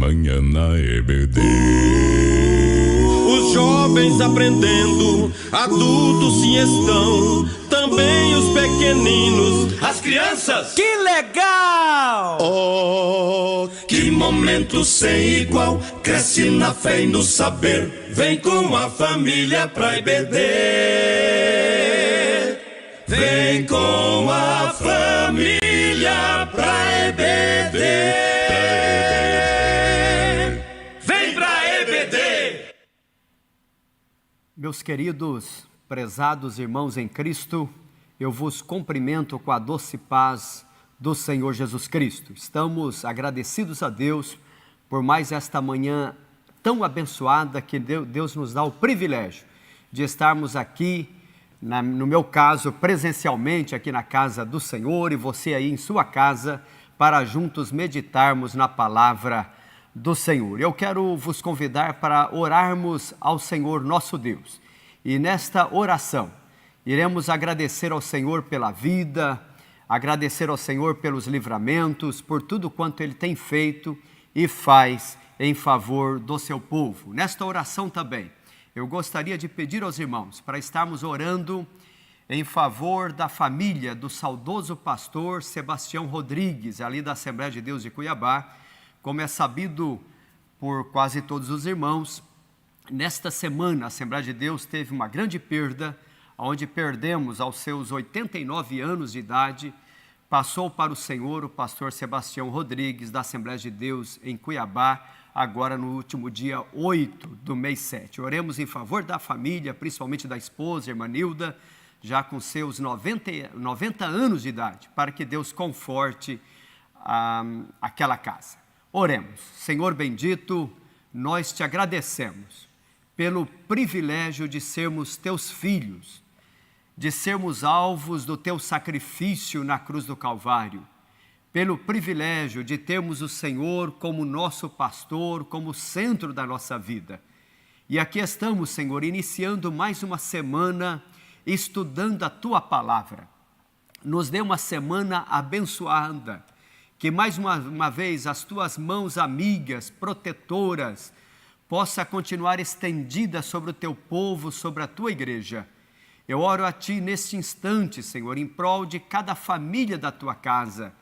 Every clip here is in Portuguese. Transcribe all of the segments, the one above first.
manhã na EBD. Os jovens aprendendo, adultos sim estão, também os pequeninos, as crianças. Que legal! Oh, que momento sem igual, cresce na fé e no saber, vem com a família pra EBD. Vem com a família pra EBD. Vem pra EBD. Meus queridos, prezados irmãos em Cristo, eu vos cumprimento com a doce paz do Senhor Jesus Cristo. Estamos agradecidos a Deus por mais esta manhã tão abençoada que Deus nos dá o privilégio de estarmos aqui, no meu caso, presencialmente aqui na casa do Senhor e você aí em sua casa, para juntos meditarmos na palavra do Senhor. Eu quero vos convidar para orarmos ao Senhor nosso Deus. E nesta oração, iremos agradecer ao Senhor pela vida, agradecer ao Senhor pelos livramentos, por tudo quanto Ele tem feito e faz em favor do seu povo. Nesta oração também, eu gostaria de pedir aos irmãos para estarmos orando em favor da família do saudoso pastor Sebastião Rodrigues, ali da Assembleia de Deus de Cuiabá. Como é sabido por quase todos os irmãos, nesta semana a Assembleia de Deus teve uma grande perda, onde perdemos aos seus 89 anos de idade, passou para o Senhor o pastor Sebastião Rodrigues, da Assembleia de Deus em Cuiabá, agora no último dia 8 do mês 7. Oremos em favor da família, principalmente da esposa, irmã Nilda, já com seus 90 anos de idade, para que Deus conforte aquela casa. Oremos. Senhor bendito, nós te agradecemos pelo privilégio de sermos teus filhos, de sermos alvos do teu sacrifício na cruz do Calvário, pelo privilégio de termos o Senhor como nosso pastor, como centro da nossa vida. E aqui estamos, Senhor, iniciando mais uma semana, estudando a Tua Palavra. Nos dê uma semana abençoada, que mais uma vez as Tuas mãos amigas, protetoras, possa continuar estendida sobre o Teu povo, sobre a Tua igreja. Eu oro a Ti neste instante, Senhor, em prol de cada família da Tua casa,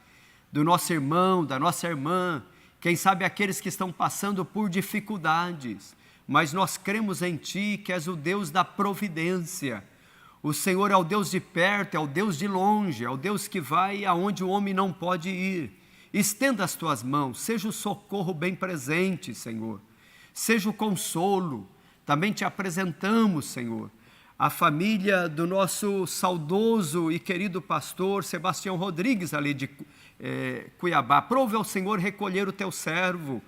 do nosso irmão, da nossa irmã, quem sabe aqueles que estão passando por dificuldades, mas nós cremos em Ti, que és o Deus da providência. O Senhor é o Deus de perto, é o Deus de longe, é o Deus que vai aonde o homem não pode ir. Estenda as Tuas mãos, seja o socorro bem presente, Senhor, seja o consolo. Também Te apresentamos, Senhor, a família do nosso saudoso e querido pastor Sebastião Rodrigues, ali de Cuiabá. Prove ao Senhor recolher o Teu servo.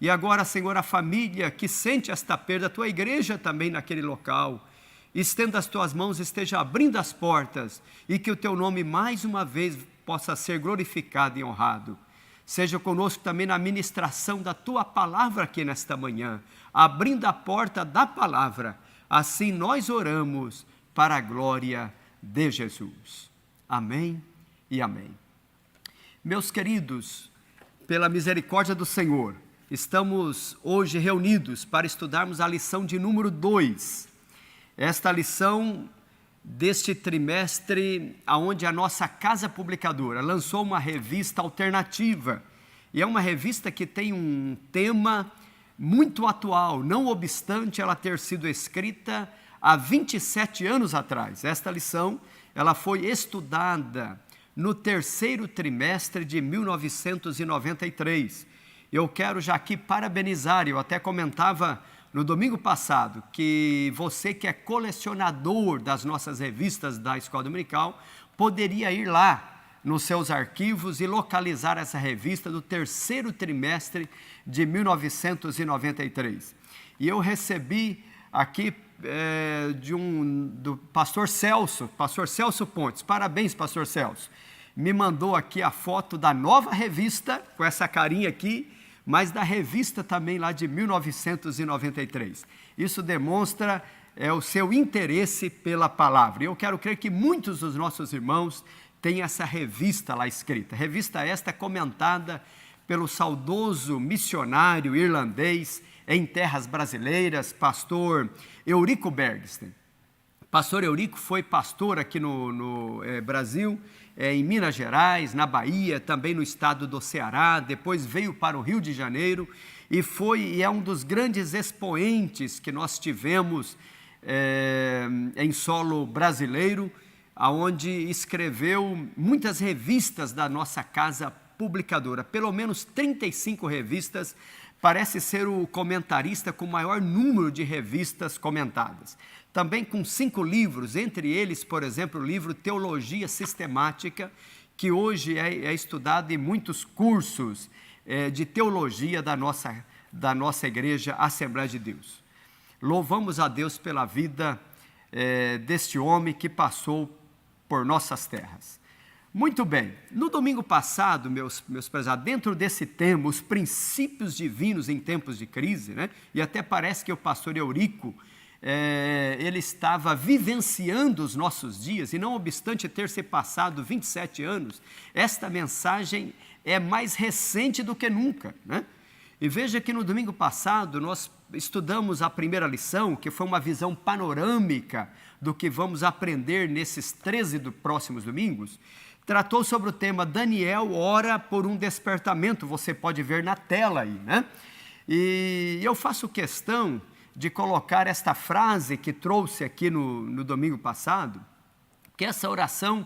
E agora, Senhor, a família que sente esta perda, a Tua igreja também naquele local. Estenda as Tuas mãos, esteja abrindo as portas e que o Teu nome mais uma vez possa ser glorificado e honrado. Seja conosco também na ministração da Tua palavra aqui nesta manhã, abrindo a porta da palavra. Assim nós oramos para a glória de Jesus. Amém e amém. Meus queridos, pela misericórdia do Senhor, estamos hoje reunidos para estudarmos a lição de número 2. Esta lição deste trimestre, onde a nossa casa publicadora lançou uma revista alternativa. E é uma revista que tem um tema muito atual, não obstante ela ter sido escrita há 27 anos atrás. Esta lição, ela foi estudada no terceiro trimestre de 1993. Eu quero já aqui parabenizar, eu até comentava no domingo passado, que você que é colecionador das nossas revistas da Escola Dominical, poderia ir lá nos seus arquivos e localizar essa revista do terceiro trimestre de 1993. E eu recebi aqui do pastor Celso Pontes. Parabéns, pastor Celso. Me mandou aqui a foto da nova revista, com essa carinha aqui, mas da revista também lá de 1993. Isso demonstra o seu interesse pela palavra. Eu quero crer que muitos dos nossos irmãos têm essa revista lá escrita. Revista esta comentada pelo saudoso missionário irlandês em terras brasileiras, pastor Eurico Bergsten. Pastor Eurico foi pastor aqui no Brasil, em Minas Gerais, na Bahia, também no estado do Ceará, depois veio para o Rio de Janeiro e é um dos grandes expoentes que nós tivemos em solo brasileiro, onde escreveu muitas revistas da nossa casa publicadora, pelo menos 35 revistas, parece ser o comentarista com o maior número de revistas comentadas. Também com 5 livros, entre eles, por exemplo, o livro Teologia Sistemática, que hoje é estudado em muitos cursos de teologia da nossa igreja Assembleia de Deus. Louvamos a Deus pela vida deste homem que passou por nossas terras. Muito bem, no domingo passado, meus prezados, dentro desse tema, os princípios divinos em tempos de crise, né? E até parece que o pastor Eurico, ele estava vivenciando os nossos dias, e não obstante ter se passado 27 anos, esta mensagem é mais recente do que nunca, né? E veja que no domingo passado nós estudamos a primeira lição, que foi uma visão panorâmica do que vamos aprender nesses 13 próximos domingos. Tratou sobre o tema Daniel ora por um despertamento, você pode ver na tela aí, né? E eu faço questão de colocar esta frase que trouxe aqui no domingo passado, que essa oração,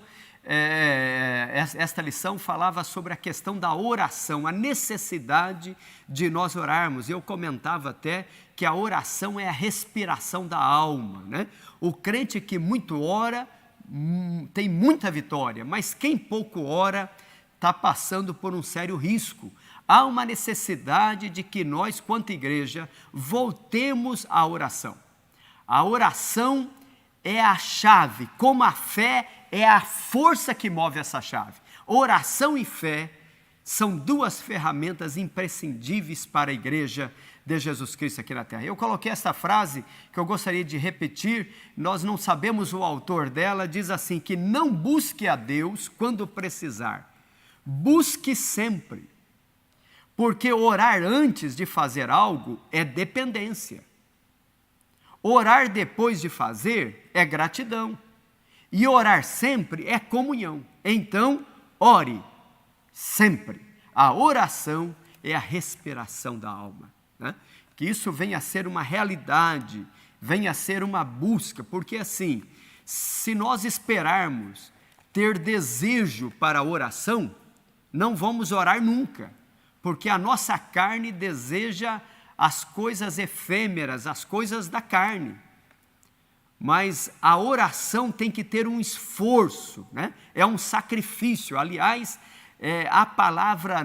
esta lição falava sobre a questão da oração, a necessidade de nós orarmos. Eu comentava até que a oração é a respiração da alma, né? O crente que muito ora tem muita vitória, mas quem pouco ora está passando por um sério risco. Há uma necessidade de que nós, quanto igreja, voltemos à oração. A oração é a chave, como a fé é a força que move essa chave. Oração e fé são 2 ferramentas imprescindíveis para a igreja de Jesus Cristo aqui na terra. Eu coloquei essa frase que eu gostaria de repetir, nós não sabemos o autor dela, diz assim, que não busque a Deus quando precisar, busque sempre, porque orar antes de fazer algo é dependência, orar depois de fazer é gratidão, e orar sempre é comunhão. Então, ore sempre. A oração é a respiração da alma, né? Que isso venha a ser uma realidade, venha a ser uma busca, porque assim, se nós esperarmos ter desejo para a oração, não vamos orar nunca, porque a nossa carne deseja as coisas efêmeras, as coisas da carne. Mas a oração tem que ter um esforço, né? É um sacrifício. Aliás, a palavra,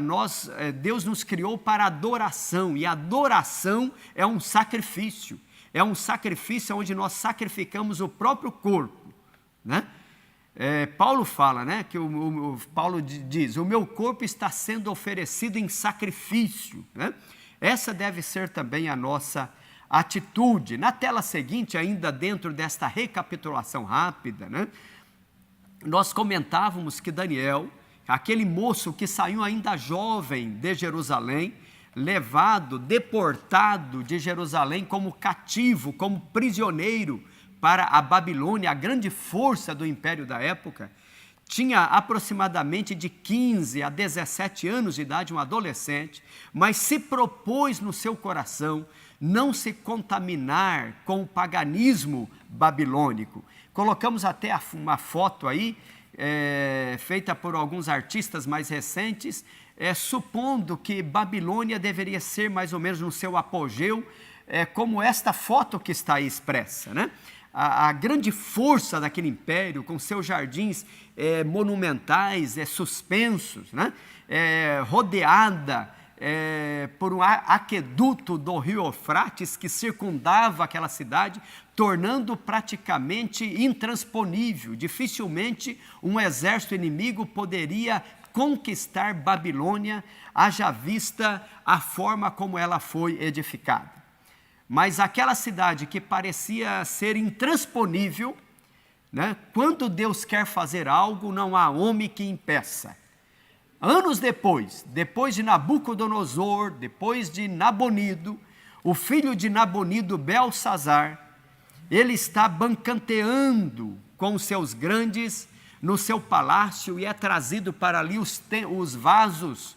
Deus nos criou para adoração, e adoração é um sacrifício. É um sacrifício onde nós sacrificamos o próprio corpo, né? Paulo fala, né, que Paulo diz, o meu corpo está sendo oferecido em sacrifício, né? Essa deve ser também a nossa atitude. Na tela seguinte, ainda dentro desta recapitulação rápida, né, nós comentávamos que Daniel, aquele moço que saiu ainda jovem de Jerusalém, levado, deportado de Jerusalém como cativo, como prisioneiro para a Babilônia, a grande força do império da época, tinha aproximadamente de 15 a 17 anos de idade, um adolescente, mas se propôs no seu coração não se contaminar com o paganismo babilônico. Colocamos até uma foto aí, feita por alguns artistas mais recentes, supondo que Babilônia deveria ser mais ou menos no seu apogeu, como esta foto que está aí expressa, né? A grande força daquele império, com seus jardins monumentais, suspensos, né? Rodeada por um aqueduto do rio Eufrates que circundava aquela cidade, tornando praticamente intransponível. Dificilmente um exército inimigo poderia conquistar Babilônia, haja vista a forma como ela foi edificada. Mas aquela cidade que parecia ser intransponível, né? Quando Deus quer fazer algo, não há homem que impeça. anos depois de Nabucodonosor, depois de Nabonido, o filho de Nabonido, Belsazar, ele está banqueteando com os seus grandes no seu palácio e é trazido para ali os vasos,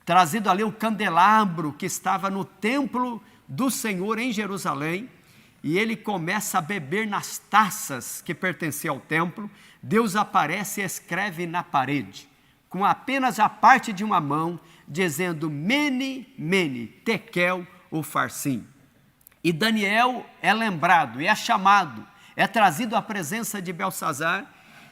trazido ali o candelabro que estava no templo do Senhor em Jerusalém, e ele começa a beber nas taças que pertenciam ao templo. Deus aparece e escreve na parede, com apenas a parte de uma mão, dizendo Mene, Mene, Tekel, Ufarsim. E Daniel é lembrado, é chamado, é trazido à presença de Belsazar,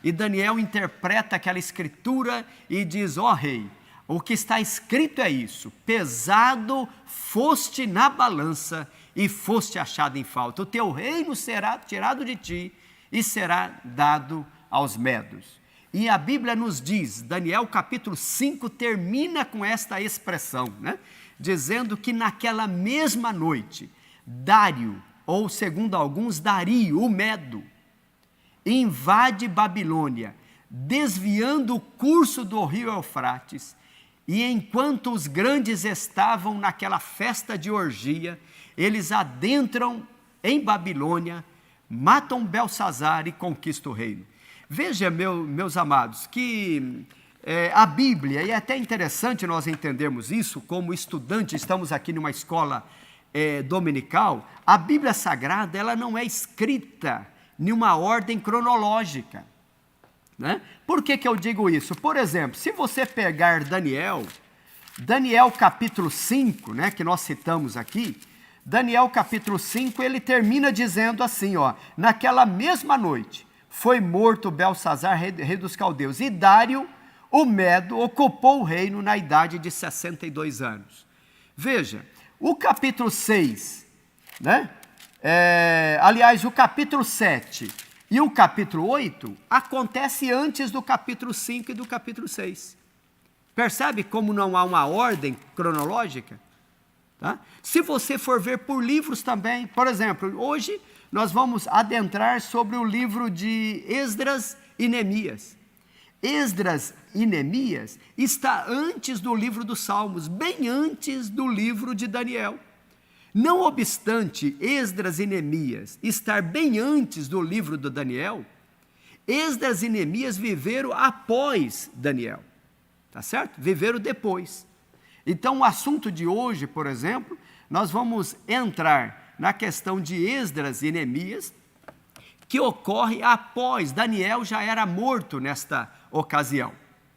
e Daniel interpreta aquela escritura e diz, ó rei, o que está escrito é isso, pesado foste na balança e foste achado em falta. O teu reino será tirado de ti e será dado aos medos. E a Bíblia nos diz, Daniel capítulo 5 termina com esta expressão, né? Dizendo que naquela mesma noite, Dário, ou segundo alguns, Dario, o Medo, invade Babilônia, desviando o curso do rio Eufrates, e enquanto os grandes estavam naquela festa de orgia, eles adentram em Babilônia, matam Belsazar e conquistam o reino. Veja, meus amados, que a Bíblia, e é até interessante nós entendermos isso, como estudante, estamos aqui numa escola dominical, a Bíblia Sagrada ela não é escrita em uma ordem cronológica, né? Por que eu digo isso? Por exemplo, se você pegar Daniel capítulo 5, né, que nós citamos aqui, Daniel capítulo 5, ele termina dizendo assim, ó, naquela mesma noite foi morto Belsazar, rei dos caldeus, e Dário, o Medo, ocupou o reino na idade de 62 anos. Veja, o capítulo 6, né? Aliás, o capítulo 7 e o capítulo 8 acontece antes do capítulo 5 e do capítulo 6. Percebe como não há uma ordem cronológica? Tá? Se você for ver por livros também, por exemplo, hoje nós vamos adentrar sobre o livro de Esdras e Neemias. Esdras e Neemias está antes do livro dos Salmos, bem antes do livro de Daniel. Não obstante Esdras e Neemias estar bem antes do livro do Daniel, Esdras e Neemias viveram após Daniel, tá certo? Viveram depois. Então o assunto de hoje, por exemplo, nós vamos entrar na questão de Esdras e Neemias, que ocorre após Daniel já era morto nesta ocasião,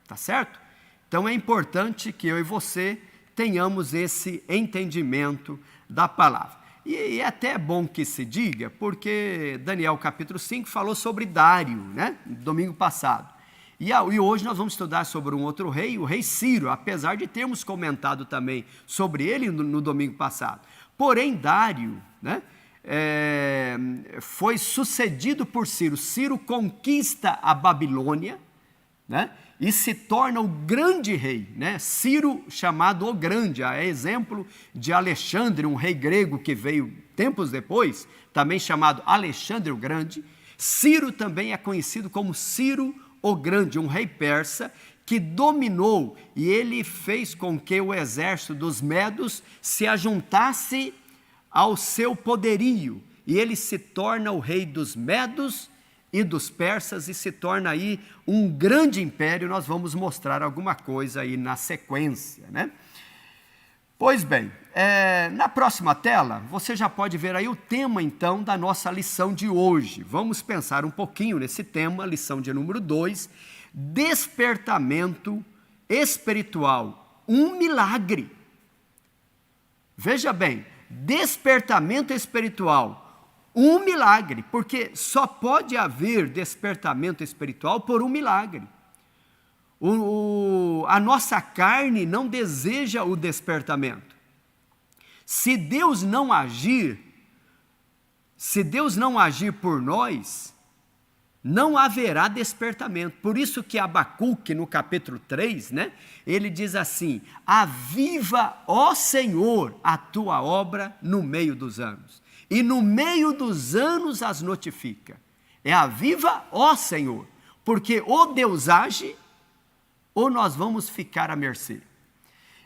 tá certo? Então é importante que eu e você tenhamos esse entendimento da palavra. E é até bom que se diga, porque Daniel capítulo 5 falou sobre Dário, né? Domingo passado. E hoje nós vamos estudar sobre um outro rei, o rei Ciro, apesar de termos comentado também sobre ele no domingo passado. Porém, Dário, né, foi sucedido por Ciro. Ciro conquista a Babilônia, né, e se torna o grande rei, né? Ciro chamado o Grande, é exemplo de Alexandre, um rei grego que veio tempos depois, também chamado Alexandre o Grande. Ciro também é conhecido como Ciro o Grande, um rei persa que dominou, e ele fez com que o exército dos medos se ajuntasse ao seu poderio, e ele se torna o rei dos medos e dos persas, e se torna aí um grande império. Nós vamos mostrar alguma coisa aí na sequência, né? Pois bem, na próxima tela, você já pode ver aí o tema, então, da nossa lição de hoje. Vamos pensar um pouquinho nesse tema, lição de número 2, despertamento espiritual, um milagre. Veja bem, despertamento espiritual, um milagre, porque só pode haver despertamento espiritual por um milagre. A nossa carne não deseja o despertamento. Se Deus não agir por nós, não haverá despertamento. Por isso que Abacuque, no capítulo 3, né, ele diz assim: aviva, ó Senhor, a tua obra no meio dos anos, e no meio dos anos as notifica. Aviva, ó Senhor, porque ou Deus age, ou nós vamos ficar à mercê?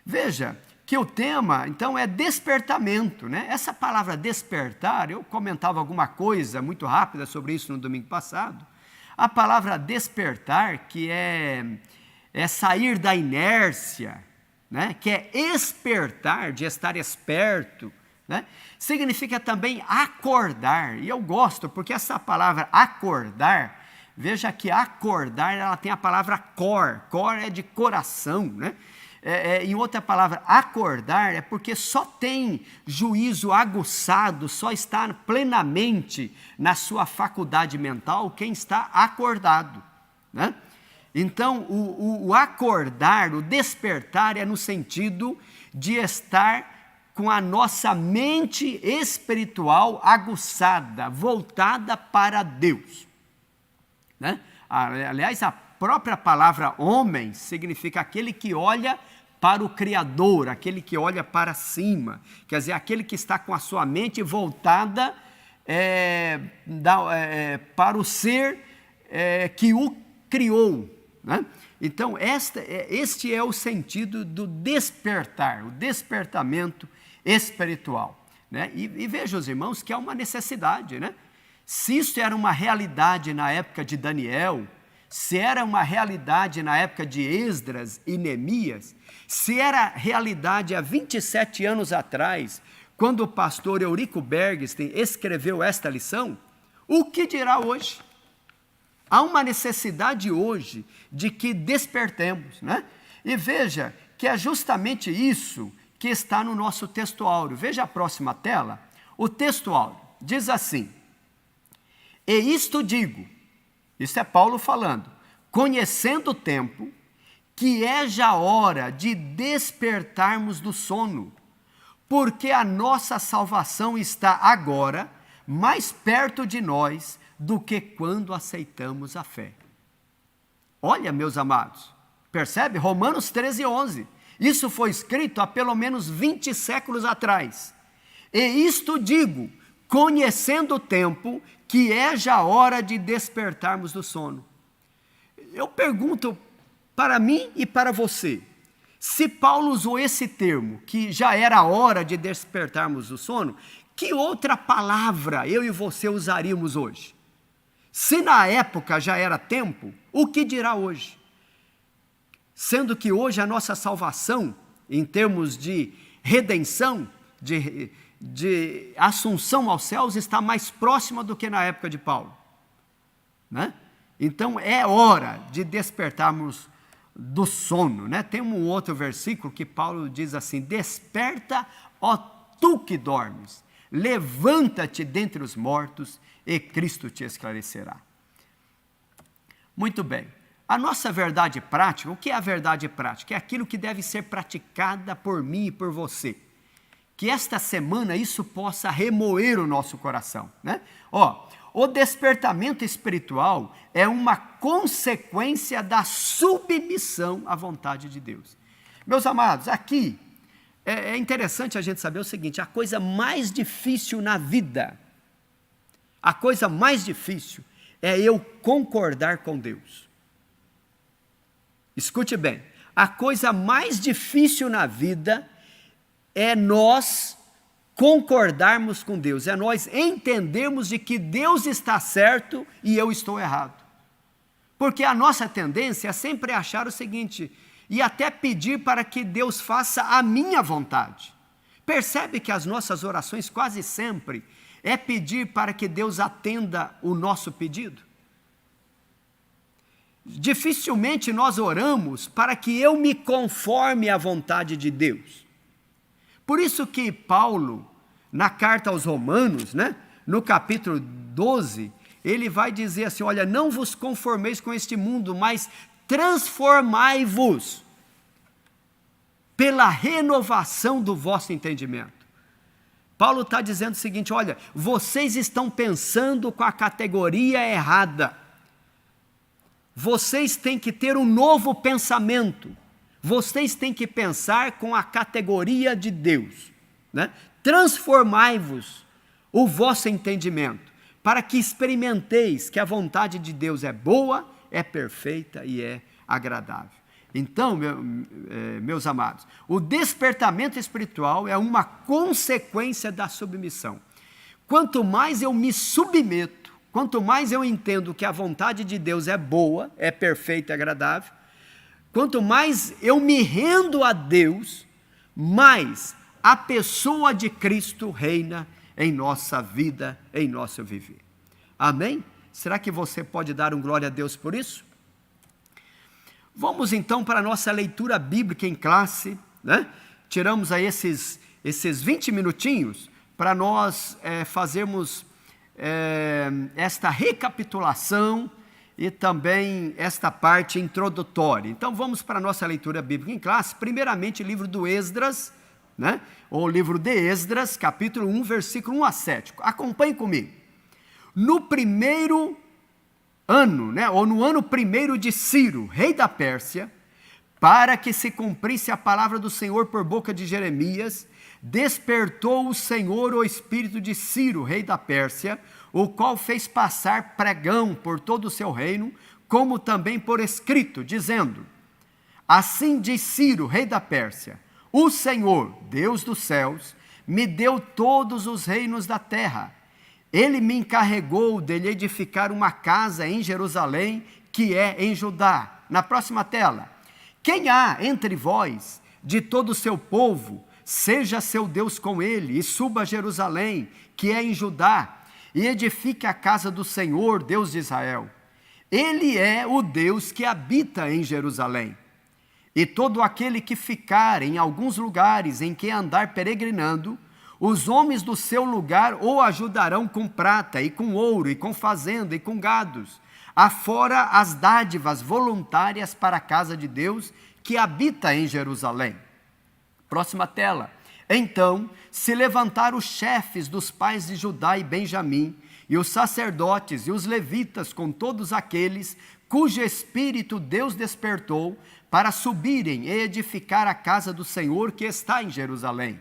Veja que o tema, então, é despertamento, né? Essa palavra despertar, eu comentava alguma coisa muito rápida sobre isso no domingo passado. A palavra despertar, que é sair da inércia, né? Que é espertar, de estar esperto, né? Significa também acordar, e eu gosto, porque essa palavra acordar, veja que acordar, ela tem a palavra cor é de coração, né? Em outra palavra, acordar é porque só tem juízo aguçado, só está plenamente na sua faculdade mental quem está acordado, né? Então, o acordar, o despertar é no sentido de estar com a nossa mente espiritual aguçada, voltada para Deus, né? Aliás, a própria palavra homem significa aquele que olha para o Criador, aquele que olha para cima, quer dizer, aquele que está com a sua mente voltada para o ser que o criou, né? Então, este é o sentido do despertar, o despertamento espiritual, né? E veja, os irmãos, que é uma necessidade, né? Se isso era uma realidade na época de Daniel, se era uma realidade na época de Esdras e Neemias, se era realidade há 27 anos atrás, quando o pastor Eurico Bergstein escreveu esta lição, o que dirá hoje? Há uma necessidade hoje de que despertemos, né? E veja que é justamente isso que está no nosso texto áureo. Veja a próxima tela. O texto áureo diz assim: e isto digo, isso é Paulo falando, conhecendo o tempo, que é já hora de despertarmos do sono, porque a nossa salvação está agora mais perto de nós do que quando aceitamos a fé. Olha, meus amados, percebe? Romanos 13:11. Isso foi escrito há pelo menos 20 séculos atrás. E isto digo, conhecendo o tempo, que é já hora de despertarmos do sono. Eu pergunto para mim e para você, se Paulo usou esse termo, que já era hora de despertarmos do sono, que outra palavra eu e você usaríamos hoje? Se na época já era tempo, o que dirá hoje? Sendo que hoje a nossa salvação, em termos de redenção, de assunção aos céus, está mais próxima do que na época de Paulo, né? Então é hora de despertarmos do sono, né? Tem um outro versículo que Paulo diz assim: desperta, ó tu que dormes, levanta-te dentre os mortos e Cristo te esclarecerá. Muito bem, a nossa verdade prática, o que é a verdade prática? É aquilo que deve ser praticada por mim e por você. Que esta semana isso possa remoer o nosso coração, né? O despertamento espiritual é uma consequência da submissão à vontade de Deus. Meus amados, aqui é interessante a gente saber o seguinte: a coisa mais difícil na vida, a coisa mais difícil é eu concordar com Deus. Escute bem, a coisa mais difícil na vida é nós concordarmos com Deus, é nós entendermos de que Deus está certo e eu estou errado. Porque a nossa tendência é sempre achar o seguinte, e até pedir para que Deus faça a minha vontade. Percebe que as nossas orações quase sempre é pedir para que Deus atenda o nosso pedido? Dificilmente nós oramos para que eu me conforme à vontade de Deus. Por isso que Paulo, na carta aos Romanos, né, no capítulo 12, ele vai dizer assim: olha, não vos conformeis com este mundo, mas transformai-vos pela renovação do vosso entendimento. Paulo está dizendo o seguinte: olha, vocês estão pensando com a categoria errada. Vocês têm que ter um novo pensamento. Vocês têm que pensar com a categoria de Deus, né? Transformai-vos o vosso entendimento, para que experimenteis que a vontade de Deus é boa, é perfeita e é agradável. Então, meus amados, o despertamento espiritual é uma consequência da submissão. Quanto mais eu me submeto, quanto mais eu entendo que a vontade de Deus é boa, é perfeita e agradável, quanto mais eu me rendo a Deus, mais a pessoa de Cristo reina em nossa vida, em nosso viver. Amém? Será que você pode dar um glória a Deus por isso? Vamos então para a nossa leitura bíblica em classe, né? Tiramos aí esses 20 minutinhos para nós fazermos esta recapitulação e também esta parte introdutória. Então vamos para a nossa leitura bíblica em classe, primeiramente livro do Esdras, né? Ou livro de Esdras, capítulo 1, versículo 1 a 7. Acompanhe comigo. No primeiro ano, né, ou no ano primeiro de Ciro, rei da Pérsia, para que se cumprisse a palavra do Senhor por boca de Jeremias, despertou o Senhor o espírito de Ciro, rei da Pérsia, o qual fez passar pregão por todo o seu reino, como também por escrito, dizendo: assim diz Ciro, rei da Pérsia, o Senhor, Deus dos céus, me deu todos os reinos da terra. Ele me encarregou de lhe edificar uma casa em Jerusalém, que é em Judá. Na próxima tela. Quem há entre vós, de todo o seu povo, seja seu Deus com ele, e suba a Jerusalém, que é em Judá, e edifique a casa do Senhor, Deus de Israel. Ele é o Deus que habita em Jerusalém. E todo aquele que ficar em alguns lugares em que andar peregrinando, os homens do seu lugar o ajudarão com prata e com ouro e com fazenda e com gados, afora as dádivas voluntárias para a casa de Deus que habita em Jerusalém. Próxima tela. Então se levantaram os chefes dos pais de Judá e Benjamim, e os sacerdotes e os levitas com todos aqueles cujo espírito Deus despertou para subirem e edificar a casa do Senhor que está em Jerusalém.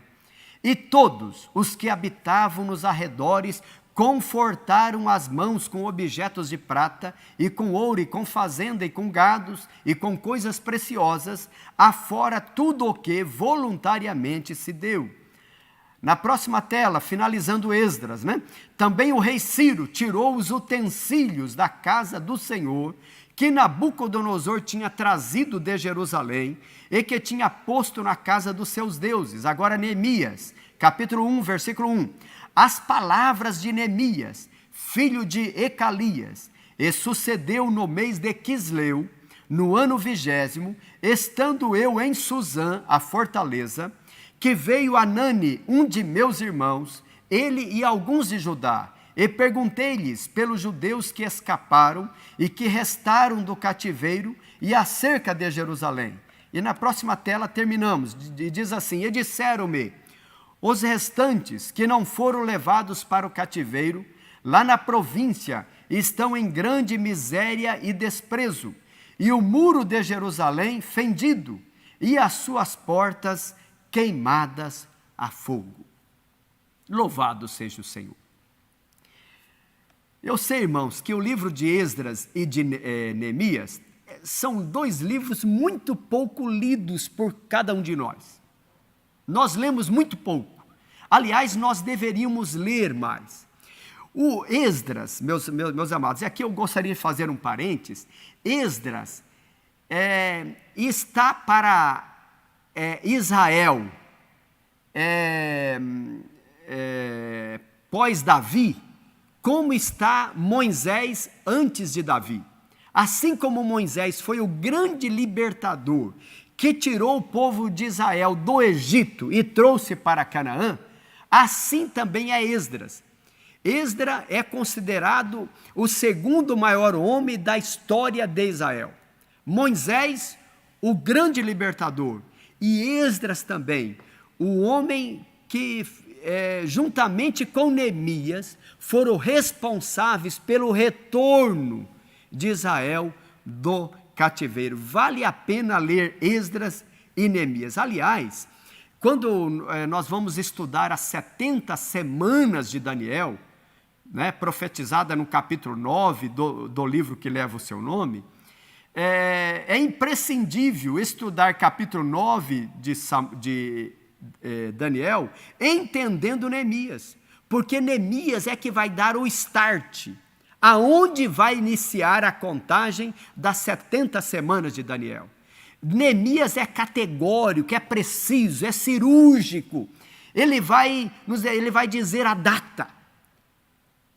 E todos os que habitavam nos arredores confortaram as mãos com objetos de prata, e com ouro, e com fazenda, e com gados, e com coisas preciosas, afora tudo o que voluntariamente se deu. Na próxima tela, finalizando Esdras, né? Também o rei Ciro tirou os utensílios da casa do Senhor, que Nabucodonosor tinha trazido de Jerusalém e que tinha posto na casa dos seus deuses. Agora Neemias, capítulo 1, versículo 1. As palavras de Neemias, filho de Ecalias, e sucedeu no mês de Quisleu, no ano 20º, estando eu em Suzã, a fortaleza, que veio Anani, um de meus irmãos, ele e alguns de Judá, e perguntei-lhes pelos judeus que escaparam e que restaram do cativeiro e acerca de Jerusalém. E na próxima tela terminamos, diz assim: e disseram-me, os restantes que não foram levados para o cativeiro, lá na província, estão em grande miséria e desprezo, e o muro de Jerusalém fendido, e as suas portas queimadas a fogo. Louvado seja o Senhor. Eu sei, irmãos, que o livro de Esdras e de Neemias são dois livros muito pouco lidos por cada um de nós. Nós lemos muito pouco. Aliás, nós deveríamos ler mais. O Esdras, meus amados, e aqui eu gostaria de fazer um parênteses. Esdras está para Israel pós-Davi, como está Moisés antes de Davi. Assim como Moisés foi o grande libertador que tirou o povo de Israel do Egito e trouxe para Canaã, assim também é Esdras. Esdras é considerado o segundo maior homem da história de Israel. Moisés, o grande libertador, e Esdras também, o homem que, juntamente com Neemias, foram responsáveis pelo retorno de Israel do cativeiro. Vale a pena ler Esdras e Neemias. Aliás, quando nós vamos estudar as 70 semanas de Daniel, né, profetizada no capítulo 9 do livro que leva o seu nome, é imprescindível estudar capítulo 9 de Daniel, entendendo Neemias, porque Neemias é que vai dar o start, aonde vai iniciar a contagem das 70 semanas de Daniel. Neemias é categórico, é preciso, é cirúrgico, ele vai dizer a data,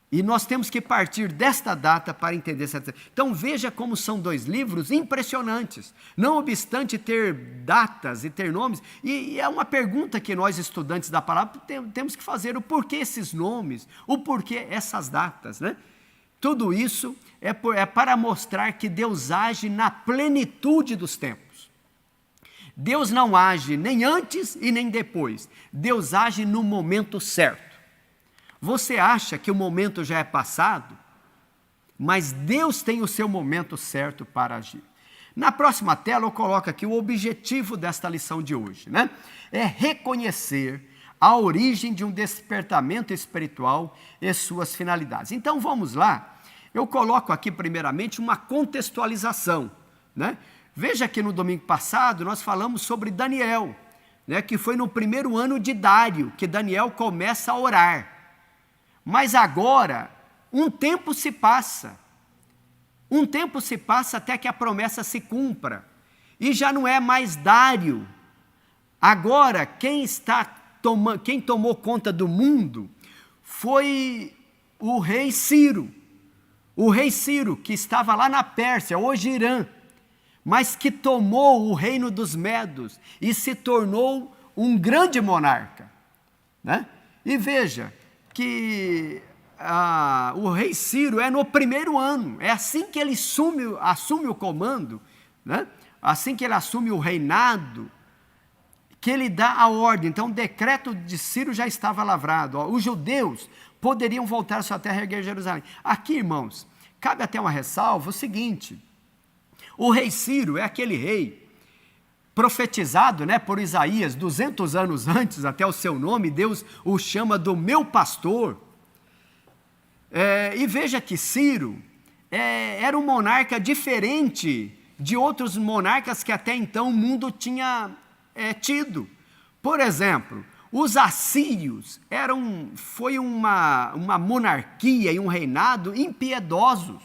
e nós temos que partir desta data para entender essa. Então veja como são dois livros impressionantes, não obstante ter datas e ter nomes, e é uma pergunta que nós estudantes da palavra temos que fazer, o porquê esses nomes, o porquê essas datas, né? Tudo isso é para mostrar que Deus age na plenitude dos tempos. Deus não age nem antes e nem depois, Deus age no momento certo. Você acha que o momento já é passado? Mas Deus tem o seu momento certo para agir. Na próxima tela eu coloco aqui o objetivo desta lição de hoje, né? É reconhecer a origem de um despertamento espiritual e suas finalidades. Então vamos lá, eu coloco aqui primeiramente uma contextualização, né? Veja que no domingo passado nós falamos sobre Daniel, né? Que foi no primeiro ano de Dário que Daniel começa a orar. Mas agora, um tempo se passa até que a promessa se cumpra, e já não é mais Dário. Agora, quem tomou conta do mundo foi o rei Ciro, que estava lá na Pérsia, hoje Irã, mas que tomou o reino dos Medos e se tornou um grande monarca, né? E veja que o rei Ciro é no primeiro ano, é assim que ele assume o comando, né? Assim que ele assume o reinado, que ele dá a ordem. Então o decreto de Ciro já estava lavrado, os judeus poderiam voltar à sua terra e erguer Jerusalém. Aqui, irmãos, cabe até uma ressalva, o seguinte: o rei Ciro é aquele rei profetizado, né, por Isaías 200 anos antes, até o seu nome, Deus o chama do meu pastor. E veja que Ciro era um monarca diferente de outros monarcas que até então o mundo tinha tido. Por exemplo, os assírios foi uma monarquia e um reinado impiedosos,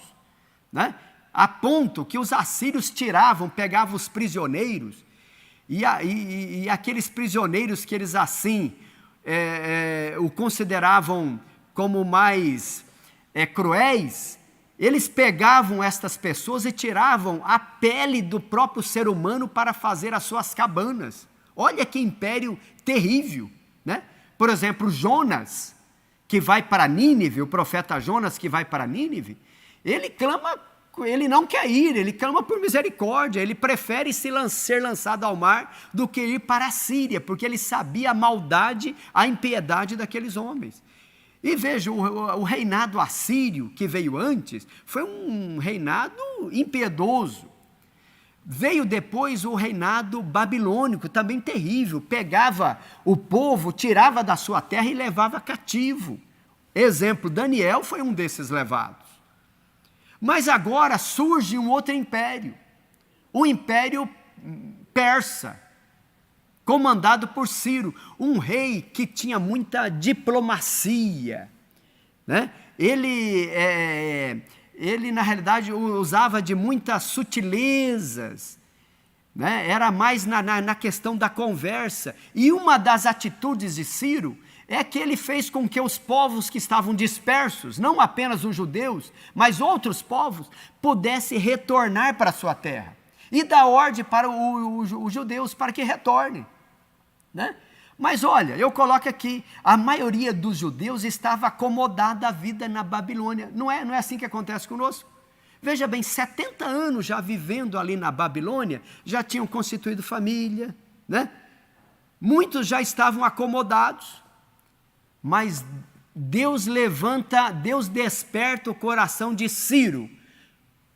né? A ponto que os assírios pegavam os prisioneiros, e aqueles prisioneiros que eles assim o consideravam como mais cruéis, eles pegavam estas pessoas e tiravam a pele do próprio ser humano para fazer as suas cabanas. Olha que império terrível, né? Por exemplo, Jonas, que vai para Nínive, o profeta Jonas que vai para Nínive, ele não quer ir, ele clama por misericórdia, ele prefere ser lançado ao mar do que ir para a Síria, porque ele sabia a maldade, a impiedade daqueles homens. E veja, o reinado assírio que veio antes foi um reinado impiedoso. Veio depois o reinado babilônico, também terrível, pegava o povo, tirava da sua terra e levava cativo. Exemplo, Daniel foi um desses levados. Mas agora surge um outro império, o Império Persa, comandado por Ciro, um rei que tinha muita diplomacia, né? Ele na realidade usava de muitas sutilezas, né? Era mais na questão da conversa, e uma das atitudes de Ciro é que ele fez com que os povos que estavam dispersos, não apenas os judeus, mas outros povos, pudessem retornar para a sua terra, e dar ordem para os judeus para que retornem, né? Mas olha, eu coloco aqui, a maioria dos judeus estava acomodada à vida na Babilônia. Não é assim que acontece conosco? Veja bem, 70 anos já vivendo ali na Babilônia, já tinham constituído família, né? Muitos já estavam acomodados, mas Deus desperta o coração de Ciro,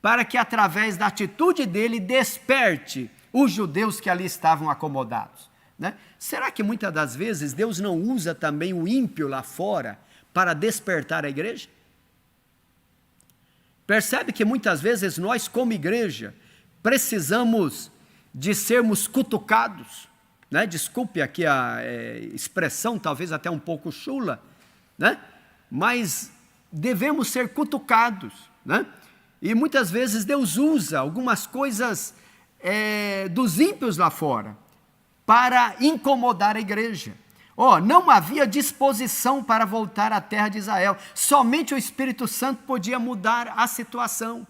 para que através da atitude dele desperte os judeus que ali estavam acomodados, né? Será que muitas das vezes Deus não usa também o ímpio lá fora para despertar a igreja? Percebe que muitas vezes nós como igreja precisamos de sermos cutucados, né? Desculpe aqui a expressão, talvez até um pouco chula, né? Mas devemos ser cutucados, né? E muitas vezes Deus usa algumas coisas dos ímpios lá fora para incomodar a igreja. Não havia disposição para voltar à terra de Israel. Somente o Espírito Santo podia mudar a situação.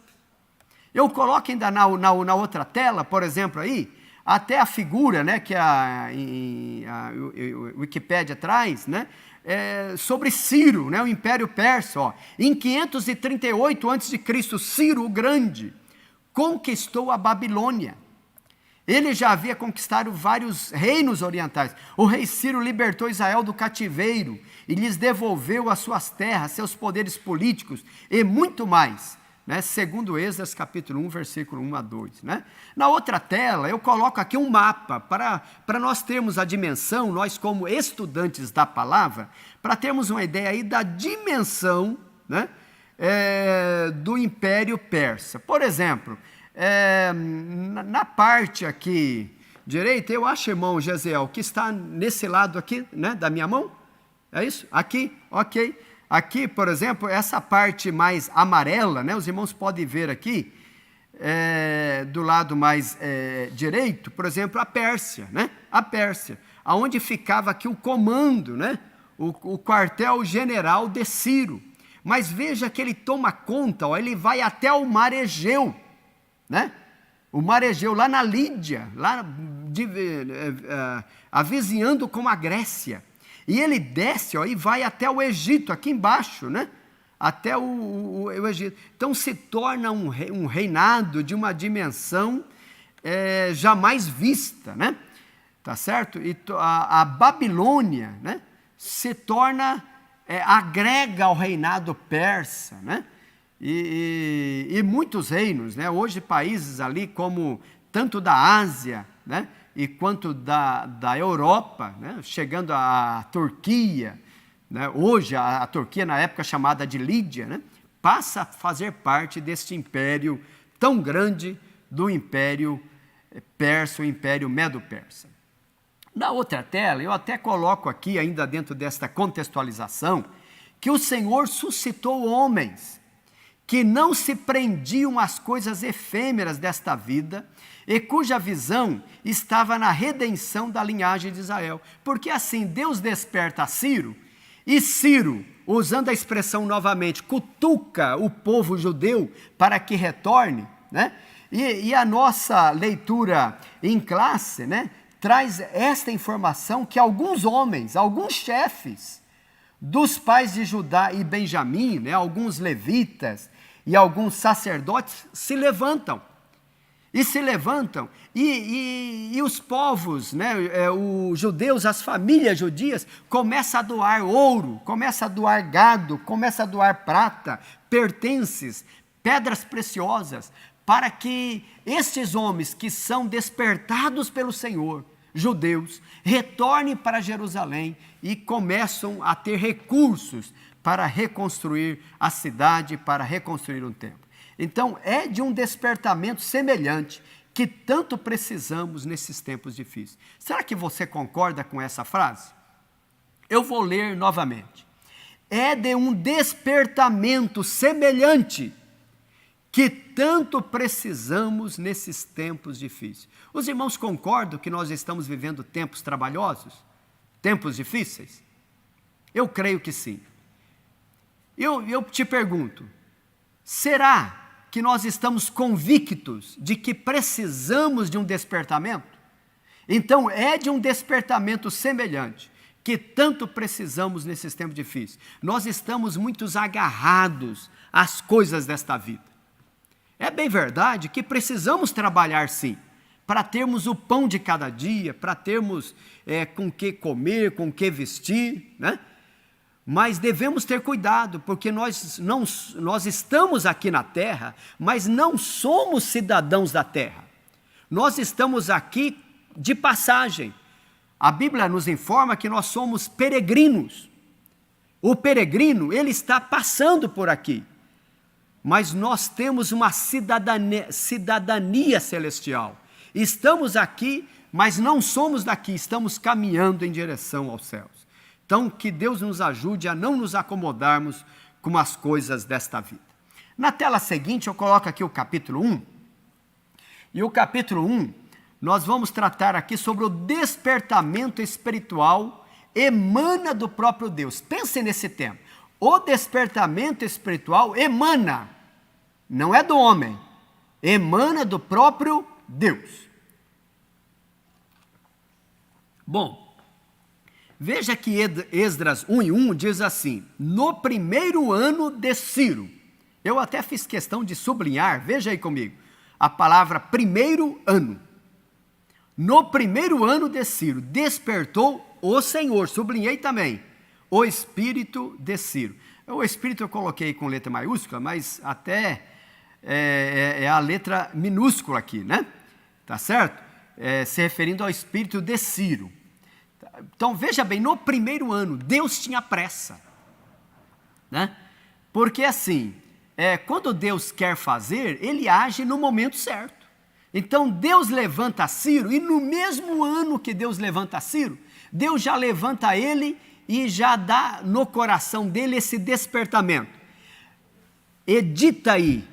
Eu coloco ainda na outra tela, por exemplo, aí, até a figura, né, que a Wikipédia traz, né, sobre Ciro, né, o Império Persa. Em 538 a.C., Ciro o Grande conquistou a Babilônia. Ele já havia conquistado vários reinos orientais. O rei Ciro libertou Israel do cativeiro e lhes devolveu as suas terras, seus poderes políticos e muito mais, né? Segundo Esdras capítulo 1, versículo 1 a 2. Né? Na outra tela, eu coloco aqui um mapa para nós termos a dimensão, nós como estudantes da palavra, para termos uma ideia aí da dimensão, né, do Império Persa. Por exemplo, na parte aqui direita, eu acho, irmão Gesiel, que está nesse lado aqui, né, da minha mão, é isso? Aqui, ok. Aqui, por exemplo, essa parte mais amarela, né, os irmãos podem ver aqui, do lado mais direito, por exemplo, a Pérsia, né? A Pérsia, aonde ficava aqui o comando, né? O quartel-general de Ciro. Mas veja que ele toma conta, ele vai até o mar Egeu, né? O mar Egeu, lá na Lídia, lá avizinhando com a Grécia. E ele desce e vai até o Egito, aqui embaixo, né? Até o Egito. Então se torna um reinado de uma dimensão jamais vista, né? Tá certo? E a Babilônia, né, se torna, agrega ao reinado persa, né? E muitos reinos, né? Hoje países ali como tanto da Ásia, né, e quanto da Europa, né, chegando à Turquia, né, hoje a Turquia na época chamada de Lídia, né, passa a fazer parte deste império tão grande do Império Persa, o Império Medo-Persa. Na outra tela, eu até coloco aqui, ainda dentro desta contextualização, que o Senhor suscitou homens que não se prendiam às coisas efêmeras desta vida e cuja visão estava na redenção da linhagem de Israel. Porque assim, Deus desperta Ciro, e Ciro, usando a expressão novamente, cutuca o povo judeu para que retorne, né? E a nossa leitura em classe, né, traz esta informação que alguns homens, alguns chefes dos pais de Judá e Benjamim, né, alguns levitas e alguns sacerdotes se levantam. E os povos, né, os judeus, as famílias judias, começam a doar ouro, começam a doar gado, começam a doar prata, pertences, pedras preciosas, para que estes homens que são despertados pelo Senhor, judeus, retornem para Jerusalém e começam a ter recursos para reconstruir a cidade, para reconstruir um templo. Então, é de um despertamento semelhante que tanto precisamos nesses tempos difíceis. Será que você concorda com essa frase? Eu vou ler novamente. É de um despertamento semelhante que tanto precisamos nesses tempos difíceis. Os irmãos concordam que nós estamos vivendo tempos trabalhosos? Tempos difíceis? Eu creio que sim. Eu te pergunto, será que nós estamos convictos de que precisamos de um despertamento? Então, é de um despertamento semelhante que tanto precisamos nesses tempos difíceis. Nós estamos muito agarrados às coisas desta vida. É bem verdade que precisamos trabalhar sim, para termos o pão de cada dia, para termos com que comer, com que vestir, né? Mas devemos ter cuidado, porque nós estamos aqui na terra, mas não somos cidadãos da terra. Nós estamos aqui de passagem. A Bíblia nos informa que nós somos peregrinos. O peregrino, ele está passando por aqui. mas nós temos uma cidadania celestial. Estamos aqui, mas não somos daqui, estamos caminhando em direção aos céus. Então, que Deus nos ajude a não nos acomodarmos com as coisas desta vida. Na tela seguinte, eu coloco aqui o capítulo 1. E o capítulo 1, nós vamos tratar aqui sobre o despertamento espiritual, emana do próprio Deus. Pense nesse tema. O despertamento espiritual emana, não é do homem, emana do próprio Deus. Bom, veja que Esdras 1:1 diz assim: no primeiro ano de Ciro. Eu até fiz questão de sublinhar, veja aí comigo, a palavra primeiro ano. No primeiro ano de Ciro, despertou o Senhor, sublinhei também, o espírito de Ciro. O espírito eu coloquei com letra maiúscula, mas até é a letra minúscula aqui, né? Tá certo? Se referindo ao espírito de Ciro. Então veja bem, no primeiro ano, Deus tinha pressa, né? Porque assim, quando Deus quer fazer, Ele age no momento certo. Então Deus levanta Ciro, e no mesmo ano que Deus levanta Ciro, Deus já levanta ele e já dá no coração dele esse despertamento. Edita aí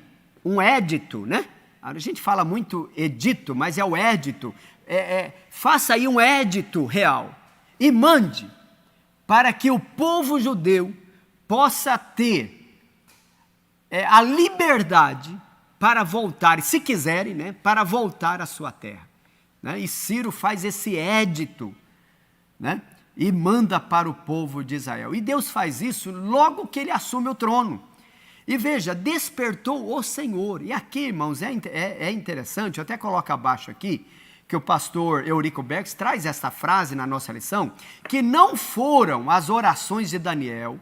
um édito, né? A gente fala muito edito, mas é o édito. Faça aí um édito real e mande para que o povo judeu possa ter a liberdade para voltar, se quiserem, né, para voltar à sua terra. Né? E Ciro faz esse édito, né, e manda para o povo de Israel. E Deus faz isso logo que ele assume o trono. E veja, despertou o Senhor. E aqui, irmãos, é interessante, eu até coloco abaixo aqui, que o pastor Eurico Bergs traz essa frase na nossa lição, que não foram as orações de Daniel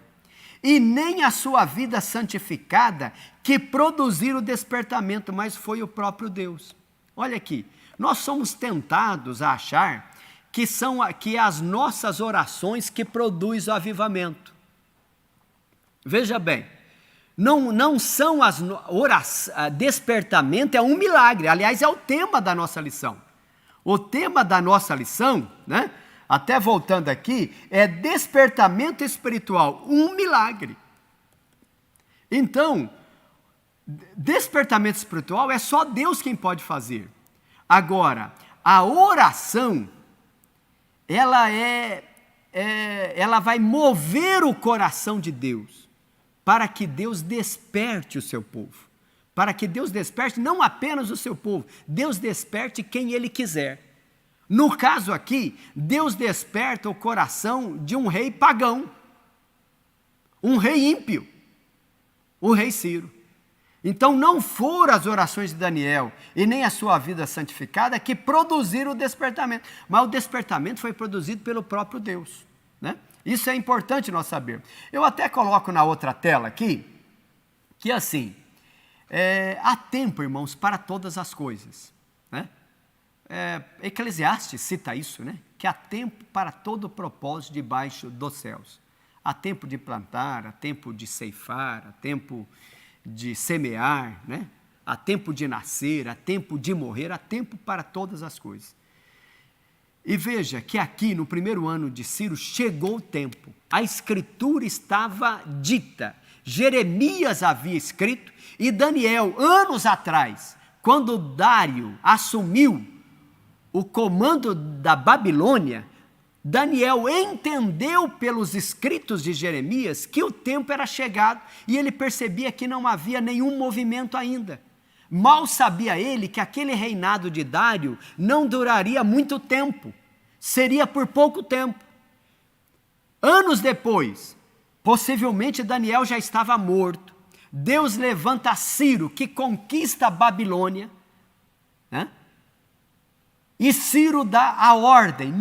e nem a sua vida santificada que produziram o despertamento, mas foi o próprio Deus. Olha aqui, nós somos tentados a achar que são as nossas orações que produzem o avivamento. Veja bem, não são despertamento é um milagre, aliás, é o tema da nossa lição. O tema da nossa lição, né? Até voltando aqui, é despertamento espiritual, um milagre. Então, despertamento espiritual é só Deus quem pode fazer. Agora, a oração, ela vai mover o coração de Deus, para que Deus desperte o seu povo. Para que Deus desperte não apenas o seu povo, Deus desperte quem Ele quiser. No caso aqui, Deus desperta o coração de um rei pagão, um rei ímpio, o rei Ciro. Então não foram as orações de Daniel e nem a sua vida santificada que produziram o despertamento, mas o despertamento foi produzido pelo próprio Deus, né? Isso é importante nós sabermos. Eu até coloco na outra tela aqui, que assim, há tempo, irmãos, para todas as coisas, né? Eclesiastes cita isso, né? Que há tempo para todo propósito debaixo dos céus. Há tempo de plantar, há tempo de ceifar, há tempo de semear, né? Há tempo de nascer, há tempo de morrer, há tempo para todas as coisas. E veja que aqui no primeiro ano de Ciro chegou o tempo. A escritura estava dita. Jeremias havia escrito e Daniel, anos atrás, quando Dário assumiu o comando da Babilônia, Daniel entendeu pelos escritos de Jeremias que o tempo era chegado e ele percebia que não havia nenhum movimento ainda. Mal sabia ele que aquele reinado de Dário não duraria muito tempo, seria por pouco tempo. Anos depois, possivelmente Daniel já estava morto. Deus levanta Ciro, que conquista a Babilônia, né? E Ciro dá a ordem,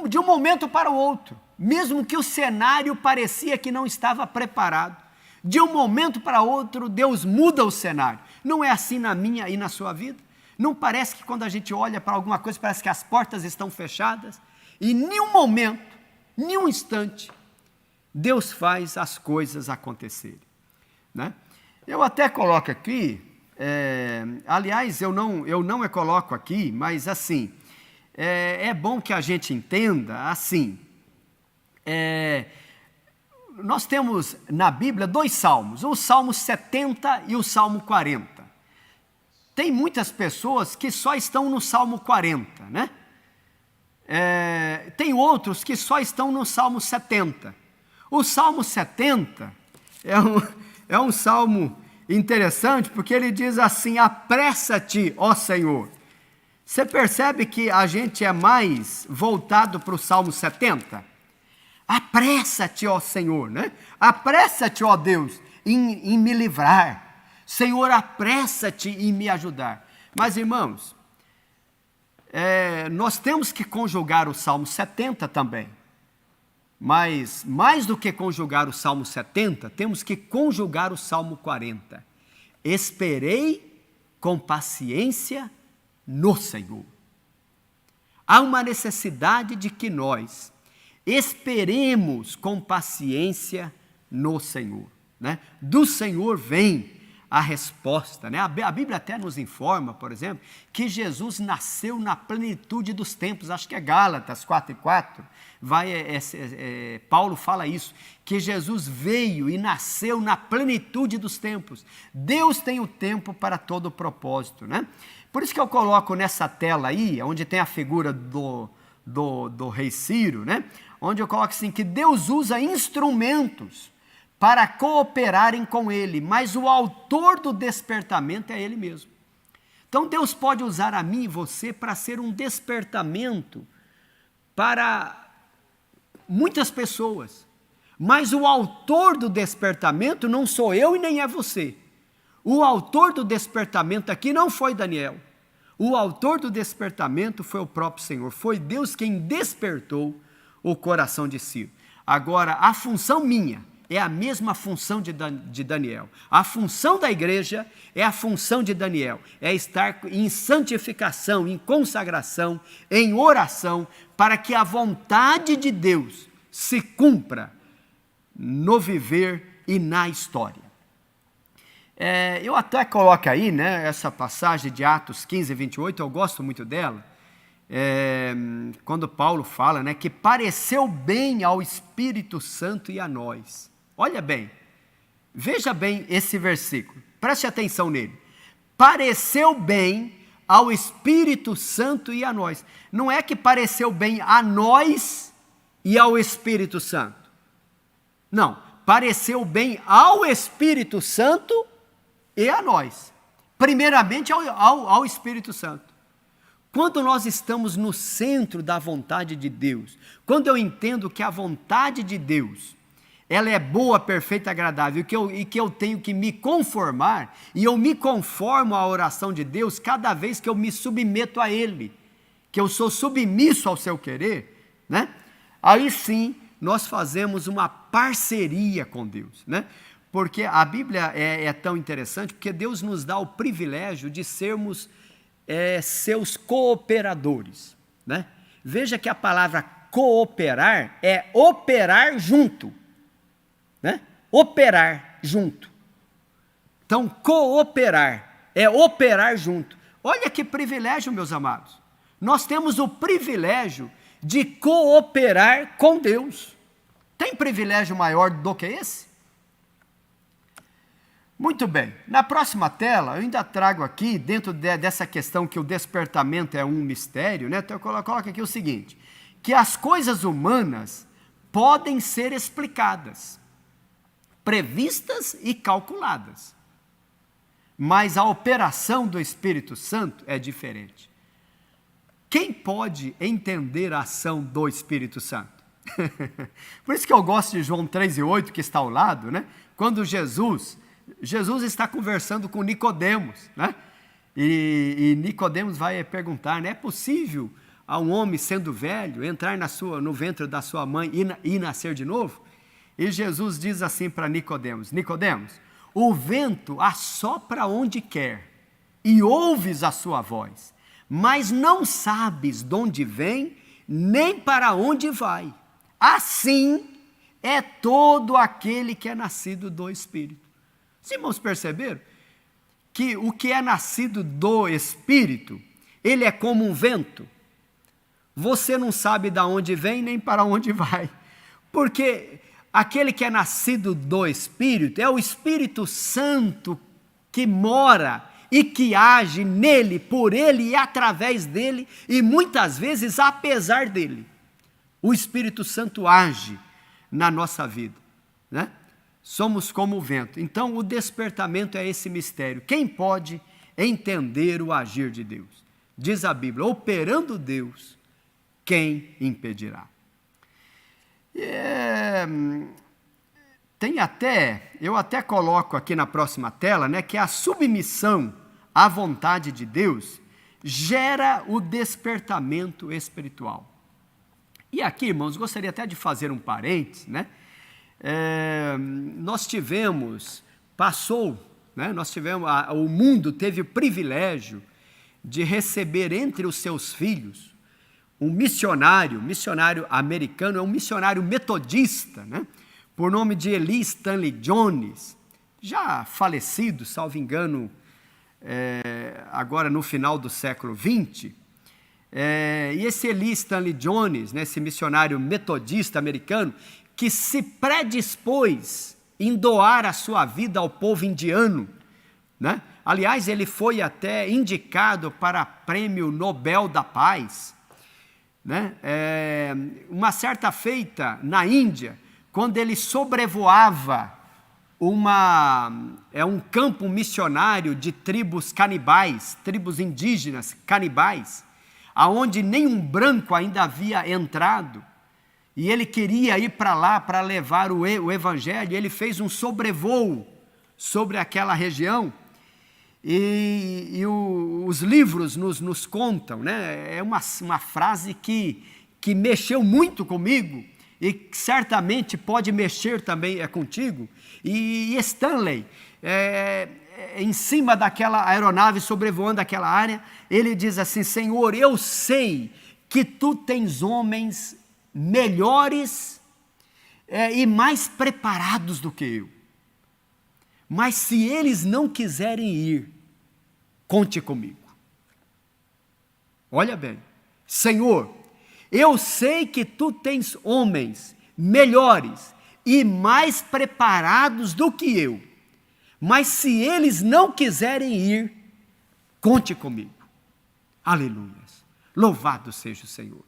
de um momento para o outro, mesmo que o cenário parecia que não estava preparado. De um momento para outro, Deus muda o cenário. Não é assim na minha e na sua vida? Não parece que quando a gente olha para alguma coisa, parece que as portas estão fechadas? E em nenhum momento, em um instante, Deus faz as coisas acontecerem, né? Eu até coloco aqui, aliás, eu não coloco aqui, mas assim, é bom que a gente entenda assim, nós temos na Bíblia 2 salmos, o Salmo 70 e o Salmo 40. Tem muitas pessoas que só estão no Salmo 40, né? Tem outros que só estão no Salmo 70. O Salmo 70 é um salmo interessante, porque ele diz assim: apressa-te, ó Senhor. Você percebe que a gente é mais voltado para o Salmo 70? Apressa-te, ó Senhor, né? Apressa-te, ó Deus, em me livrar. Senhor, apressa-te em me ajudar. Mas, irmãos, nós temos que conjugar o Salmo 70 também. Mas, mais do que conjugar o Salmo 70, temos que conjugar o Salmo 40. Esperei com paciência no Senhor. Há uma necessidade de que nós esperemos com paciência no Senhor, né? Do Senhor vem a resposta, né? A Bíblia até nos informa, por exemplo, que Jesus nasceu na plenitude dos tempos. Acho que é Gálatas 4:4, Paulo fala isso, que Jesus veio e nasceu na plenitude dos tempos. Deus tem o tempo para todo o propósito, né? Por isso que eu coloco nessa tela aí, onde tem a figura do rei Ciro, né? Onde eu coloco assim, que Deus usa instrumentos para cooperarem com ele, mas o autor do despertamento é ele mesmo. Então Deus pode usar a mim e você para ser um despertamento para muitas pessoas, mas o autor do despertamento não sou eu e nem é você. O autor do despertamento aqui não foi Daniel. O autor do despertamento foi o próprio Senhor. Foi Deus quem despertou o coração de Ciro. Agora, a função minha é a mesma função de Daniel. A função da igreja é a função de Daniel. É estar em santificação, em consagração, em oração, para que a vontade de Deus se cumpra no viver e na história. Eu até coloco aí, né, essa passagem de Atos 15:28, eu gosto muito dela, quando Paulo fala, né, que pareceu bem ao Espírito Santo e a nós. Olha bem, veja bem esse versículo, preste atenção nele. Pareceu bem ao Espírito Santo e a nós. Não é que pareceu bem a nós e ao Espírito Santo. Não, pareceu bem ao Espírito Santo e a nós. Primeiramente ao Espírito Santo. Quando nós estamos no centro da vontade de Deus, quando eu entendo que a vontade de Deus, ela é boa, perfeita e agradável, e que eu tenho que me conformar, e eu me conformo à oração de Deus cada vez que eu me submeto a Ele, que eu sou submisso ao seu querer, né? Aí sim, nós fazemos uma parceria com Deus, né? Porque a Bíblia é tão interessante, porque Deus nos dá o privilégio de sermos seus cooperadores, né? Veja que a palavra cooperar é operar junto, né? Operar junto. Então, cooperar é operar junto. Olha que privilégio, meus amados. Nós temos o privilégio de cooperar com Deus. Tem privilégio maior do que esse? Muito bem, na próxima tela eu ainda trago aqui, dentro dessa questão que o despertamento é um mistério, né? Então eu coloco aqui o seguinte, que as coisas humanas podem ser explicadas, previstas e calculadas, mas a operação do Espírito Santo é diferente. Quem pode entender a ação do Espírito Santo? Por isso que eu gosto de João 3:8, que está ao lado, né? Quando Jesus está conversando com Nicodemos, né? E Nicodemos vai perguntar, né? É possível a um homem sendo velho entrar no ventre da sua mãe e nascer de novo? E Jesus diz assim para Nicodemos: Nicodemos, o vento assopra onde quer e ouves a sua voz, mas não sabes de onde vem nem para onde vai. Assim é todo aquele que é nascido do Espírito. Os irmãos perceberam que o que é nascido do Espírito, ele é como um vento. Você não sabe de onde vem nem para onde vai, porque aquele que é nascido do Espírito é o Espírito Santo que mora e que age nele, por ele e através dele, e muitas vezes apesar dele. O Espírito Santo age na nossa vida, né? Somos como o vento. Então, o despertamento é esse mistério. Quem pode entender o agir de Deus? Diz a Bíblia, operando Deus, quem impedirá? Eu até coloco aqui na próxima tela, né, que a submissão à vontade de Deus gera o despertamento espiritual. E aqui, irmãos, gostaria até de fazer um parênteses, né? O mundo teve o privilégio de receber entre os seus filhos um missionário americano, é um missionário metodista, né? Por nome de Eli Stanley Jones, já falecido, salvo engano, agora no final do século XX. E esse Eli Stanley Jones, né, esse missionário metodista americano, que se predispôs em doar a sua vida ao povo indiano, né? Aliás, ele foi até indicado para Prêmio Nobel da Paz, né? Uma certa feita na Índia, quando ele sobrevoava um campo missionário de tribos canibais, tribos indígenas canibais, aonde nenhum branco ainda havia entrado, e ele queria ir para lá para levar o evangelho. Ele fez um sobrevoo sobre aquela região, e os livros nos contam, né? É uma frase que mexeu muito comigo, e certamente pode mexer também contigo. E Stanley, em cima daquela aeronave, sobrevoando aquela área, ele diz assim: Senhor, eu sei que tu tens homens melhores e mais preparados do que eu, mas se eles não quiserem ir, conte comigo. Olha bem, Senhor, eu sei que tu tens homens melhores e mais preparados do que eu, mas se eles não quiserem ir, conte comigo. Aleluias, louvado seja o Senhor.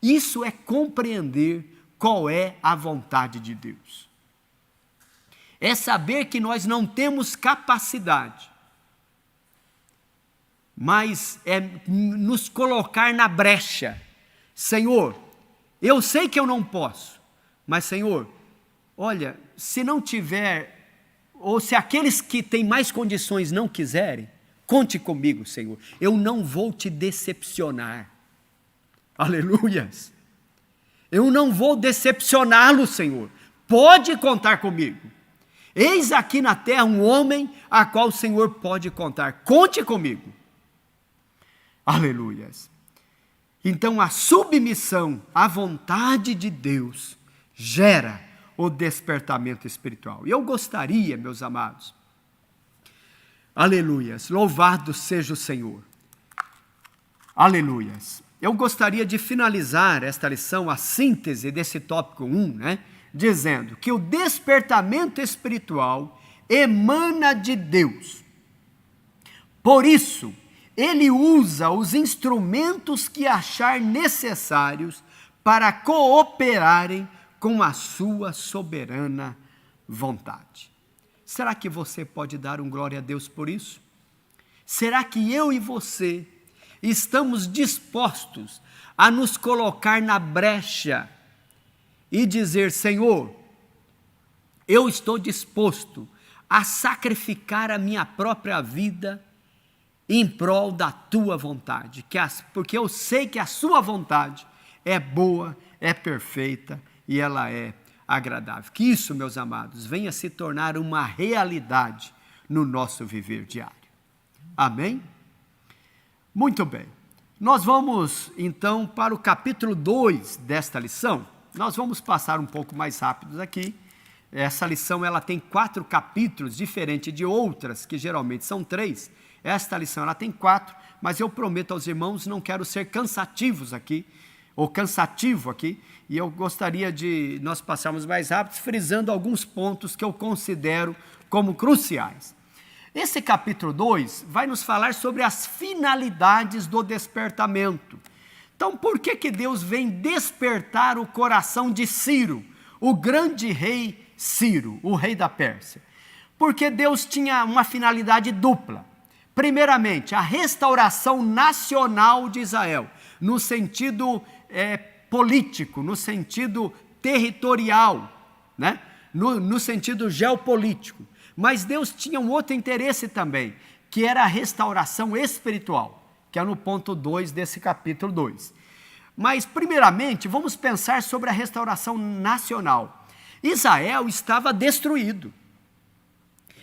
Isso é compreender qual é a vontade de Deus. É saber que nós não temos capacidade, mas é nos colocar na brecha. Senhor, eu sei que eu não posso, mas Senhor, olha, se não tiver, ou se aqueles que têm mais condições não quiserem, conte comigo, Senhor, eu não vou te decepcionar. Aleluias, eu não vou decepcioná-lo, Senhor, pode contar comigo. Eis aqui na terra um homem a qual o Senhor pode contar, conte comigo. Aleluias. Então a submissão à vontade de Deus gera o despertamento espiritual. E eu gostaria, meus amados, aleluias, louvado seja o Senhor, aleluias, eu gostaria de finalizar esta lição, a síntese desse tópico 1, né, dizendo que o despertamento espiritual emana de Deus. Por isso, ele usa os instrumentos que achar necessários para cooperarem com a sua soberana vontade. Será que você pode dar um glória a Deus por isso? Será que eu e você estamos dispostos a nos colocar na brecha e dizer: Senhor, eu estou disposto a sacrificar a minha própria vida em prol da tua vontade, porque eu sei que a sua vontade é boa, é perfeita e ela é agradável. Que isso, meus amados, venha se tornar uma realidade no nosso viver diário. Amém? Muito bem. Nós vamos, então, para o capítulo 2 desta lição. Nós vamos passar um pouco mais rápidos aqui, Essa lição ela tem 4 capítulos, diferente de outras, que geralmente são 3. Esta lição ela tem 4, mas eu prometo aos irmãos, não quero ser cansativo aqui, e eu gostaria de nós passarmos mais rápido, frisando alguns pontos que eu considero como cruciais. Esse capítulo 2 vai nos falar sobre as finalidades do despertamento. Então, por que Deus vem despertar o coração de Ciro, o grande rei Ciro, o rei da Pérsia? Porque Deus tinha uma finalidade dupla. Primeiramente, a restauração nacional de Israel, no sentido político, no sentido territorial, né? no sentido geopolítico. Mas Deus tinha um outro interesse também, que era a restauração espiritual, que é no ponto 2 desse capítulo 2. Mas, primeiramente, vamos pensar sobre a restauração nacional. Israel estava destruído.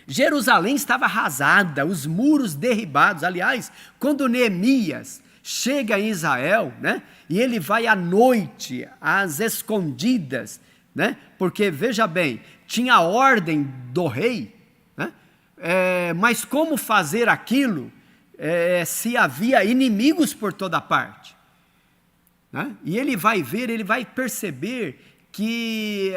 Jerusalém estava arrasada, os muros derribados. Aliás, quando Neemias chega em Israel, né, e ele vai à noite, às escondidas, né, porque, veja bem, tinha a ordem do rei, né, mas como fazer aquilo se havia inimigos por toda parte? Né? E ele vai ver, ele vai perceber que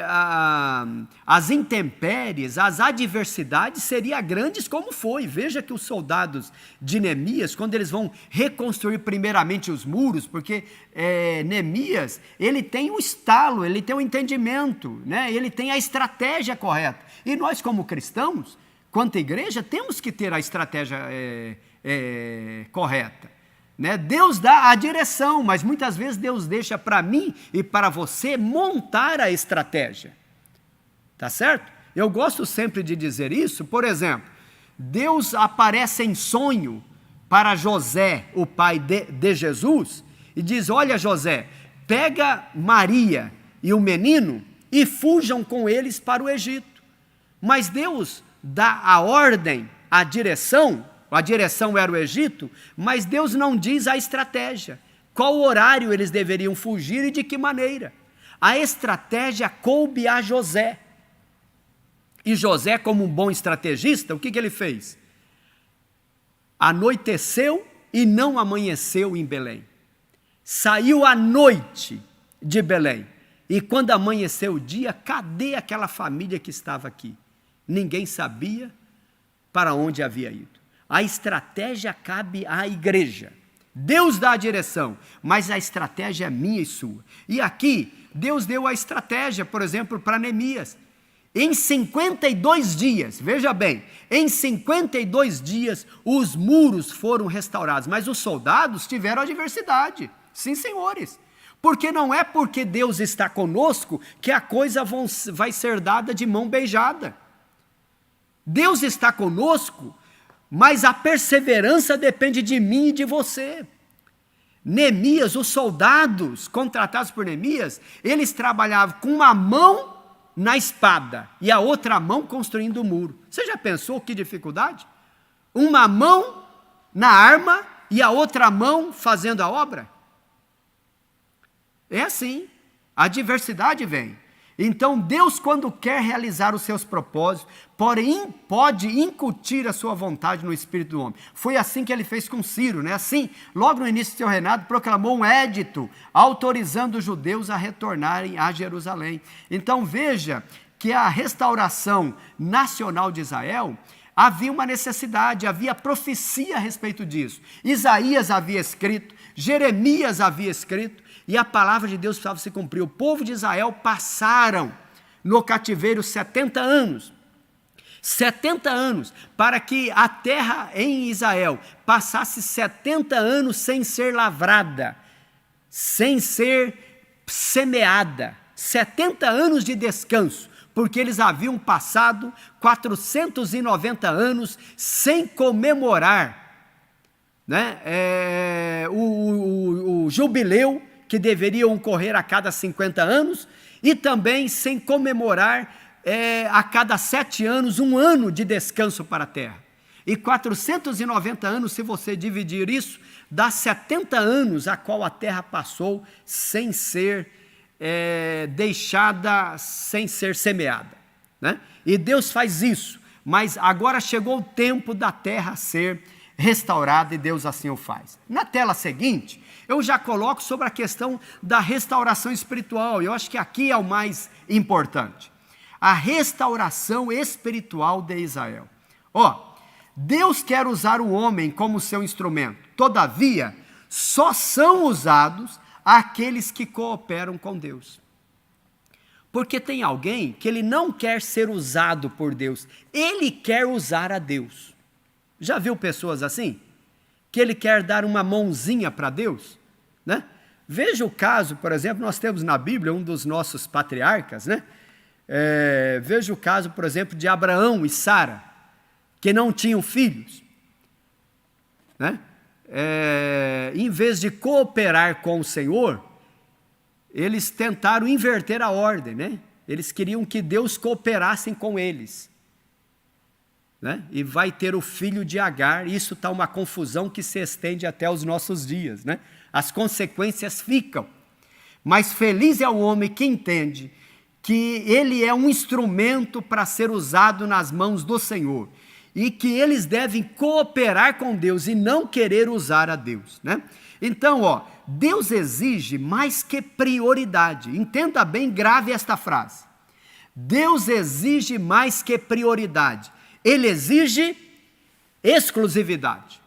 as intempéries, as adversidades seriam grandes como foi. Veja que os soldados de Neemias, quando eles vão reconstruir primeiramente os muros, porque Neemias, ele tem o estalo, ele tem o entendimento, né? Ele tem a estratégia correta. E nós como cristãos, quanto igreja, temos que ter a estratégia correta. Né? Deus dá a direção, mas muitas vezes Deus deixa para mim e para você montar a estratégia. Tá certo? Eu gosto sempre de dizer isso. Por exemplo, Deus aparece em sonho para José, o pai de Jesus, e diz: olha, José, pega Maria e o menino e fujam com eles para o Egito. Mas Deus dá a ordem, a direção era o Egito, mas Deus não diz a estratégia, qual horário eles deveriam fugir e de que maneira. A estratégia coube a José. E José, como um bom estrategista, o que ele fez? Anoiteceu e não amanheceu em Belém. Saiu à noite de Belém. E quando amanheceu o dia, cadê aquela família que estava aqui? Ninguém sabia para onde havia ido. A estratégia cabe à igreja. Deus dá a direção, mas a estratégia é minha e sua. E aqui, Deus deu a estratégia, por exemplo, para Neemias. Em 52 dias, veja bem, em 52 dias os muros foram restaurados, mas os soldados tiveram adversidade. Sim, senhores. Porque não é porque Deus está conosco que a coisa vai ser dada de mão beijada. Deus está conosco, mas a perseverança depende de mim e de você. Neemias, os soldados contratados por Neemias, eles trabalhavam com uma mão na espada e a outra mão construindo o muro. Você já pensou que dificuldade? Uma mão na arma e a outra mão fazendo a obra? É assim, a adversidade vem. Então Deus, quando quer realizar os seus propósitos, pode incutir a sua vontade no espírito do homem. Foi assim que ele fez com Ciro, né? Assim, logo no início do seu reinado, proclamou um édito autorizando os judeus a retornarem a Jerusalém. Então veja que a restauração nacional de Israel, havia uma necessidade, havia profecia a respeito disso. Isaías havia escrito, Jeremias havia escrito, e a palavra de Deus precisava se cumprir. O povo de Israel passaram no cativeiro 70 anos. 70 anos, para que a terra em Israel passasse 70 anos sem ser lavrada, sem ser semeada. 70 anos de descanso, porque eles haviam passado 490 anos sem comemorar, né, o jubileu, que deveria ocorrer a cada 50 anos, e também sem comemorar a cada 7 anos, um ano de descanso para a terra. E 490 anos, se você dividir isso, dá 70 anos a qual a terra passou sem ser deixada, sem ser semeada. né? E Deus faz isso, mas agora chegou o tempo da terra ser restaurada e Deus assim o faz. Na tela seguinte, eu já coloco sobre a questão da restauração espiritual, eu acho que aqui é o mais importante. A restauração espiritual de Israel. Deus quer usar o homem como seu instrumento, todavia, só são usados aqueles que cooperam com Deus. Porque tem alguém que ele não quer ser usado por Deus, ele quer usar a Deus. Já viu pessoas assim? Que ele quer dar uma mãozinha para Deus, né? Veja o caso, por exemplo, nós temos na Bíblia um dos nossos patriarcas, né? Veja o caso, por exemplo, de Abraão e Sara, que não tinham filhos, né? Em vez de cooperar com o Senhor, eles tentaram inverter a ordem, né? Eles queriam que Deus cooperasse com eles, né? E vai ter o filho de Agar, isso está uma confusão que se estende até os nossos dias, né? As consequências ficam, mas feliz é o homem que entende que ele é um instrumento para ser usado nas mãos do Senhor, e que eles devem cooperar com Deus e não querer usar a Deus, né? Então, Deus exige mais que prioridade. Entenda bem, grave esta frase. Deus exige mais que prioridade. Ele exige exclusividade.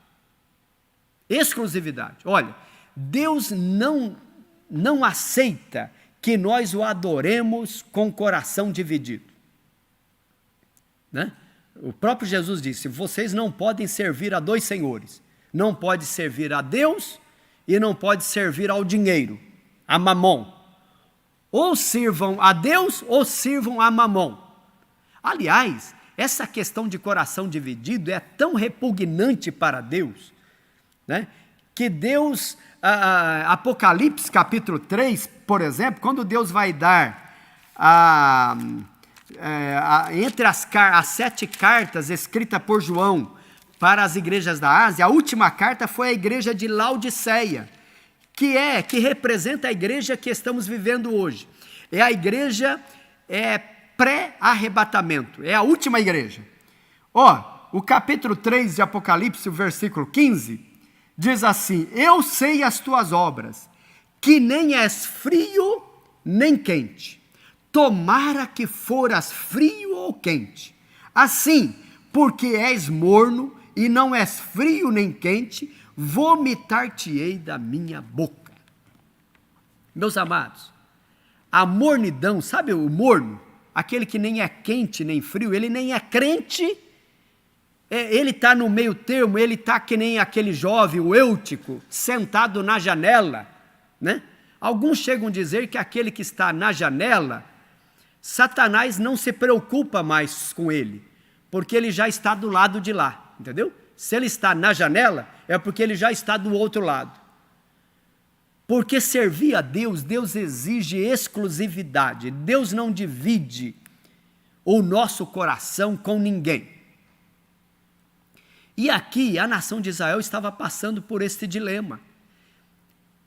Exclusividade. Olha, Deus não aceita que nós o adoremos com o coração dividido, né? O próprio Jesus disse, vocês não podem servir a dois senhores, não pode servir a Deus e não pode servir ao dinheiro, a mamon. Ou sirvam a Deus ou sirvam a mamon. Aliás, essa questão de coração dividido é tão repugnante para Deus, né? Que Deus, Apocalipse capítulo 3, por exemplo, quando Deus vai dar entre as 7 cartas escritas por João para as igrejas da Ásia, a última carta foi a igreja de Laodiceia, que representa a igreja que estamos vivendo hoje. É a igreja pré-arrebatamento, é a última igreja. O capítulo 3 de Apocalipse, o versículo 15, diz assim, eu sei as tuas obras, que nem és frio nem quente. Tomara que foras frio ou quente. Assim, porque és morno e não és frio nem quente, vomitar-te-ei da minha boca. Meus amados, a mornidão, sabe o morno? Aquele que nem é quente nem frio, ele nem é crente, ele está no meio termo, ele está que nem aquele jovem, o Eutico, sentado na janela, né? Alguns chegam a dizer que aquele que está na janela, Satanás não se preocupa mais com ele, porque ele já está do lado de lá, entendeu? Se ele está na janela, é porque ele já está do outro lado. Porque servir a Deus, Deus exige exclusividade, Deus não divide o nosso coração com ninguém. E aqui a nação de Israel estava passando por este dilema,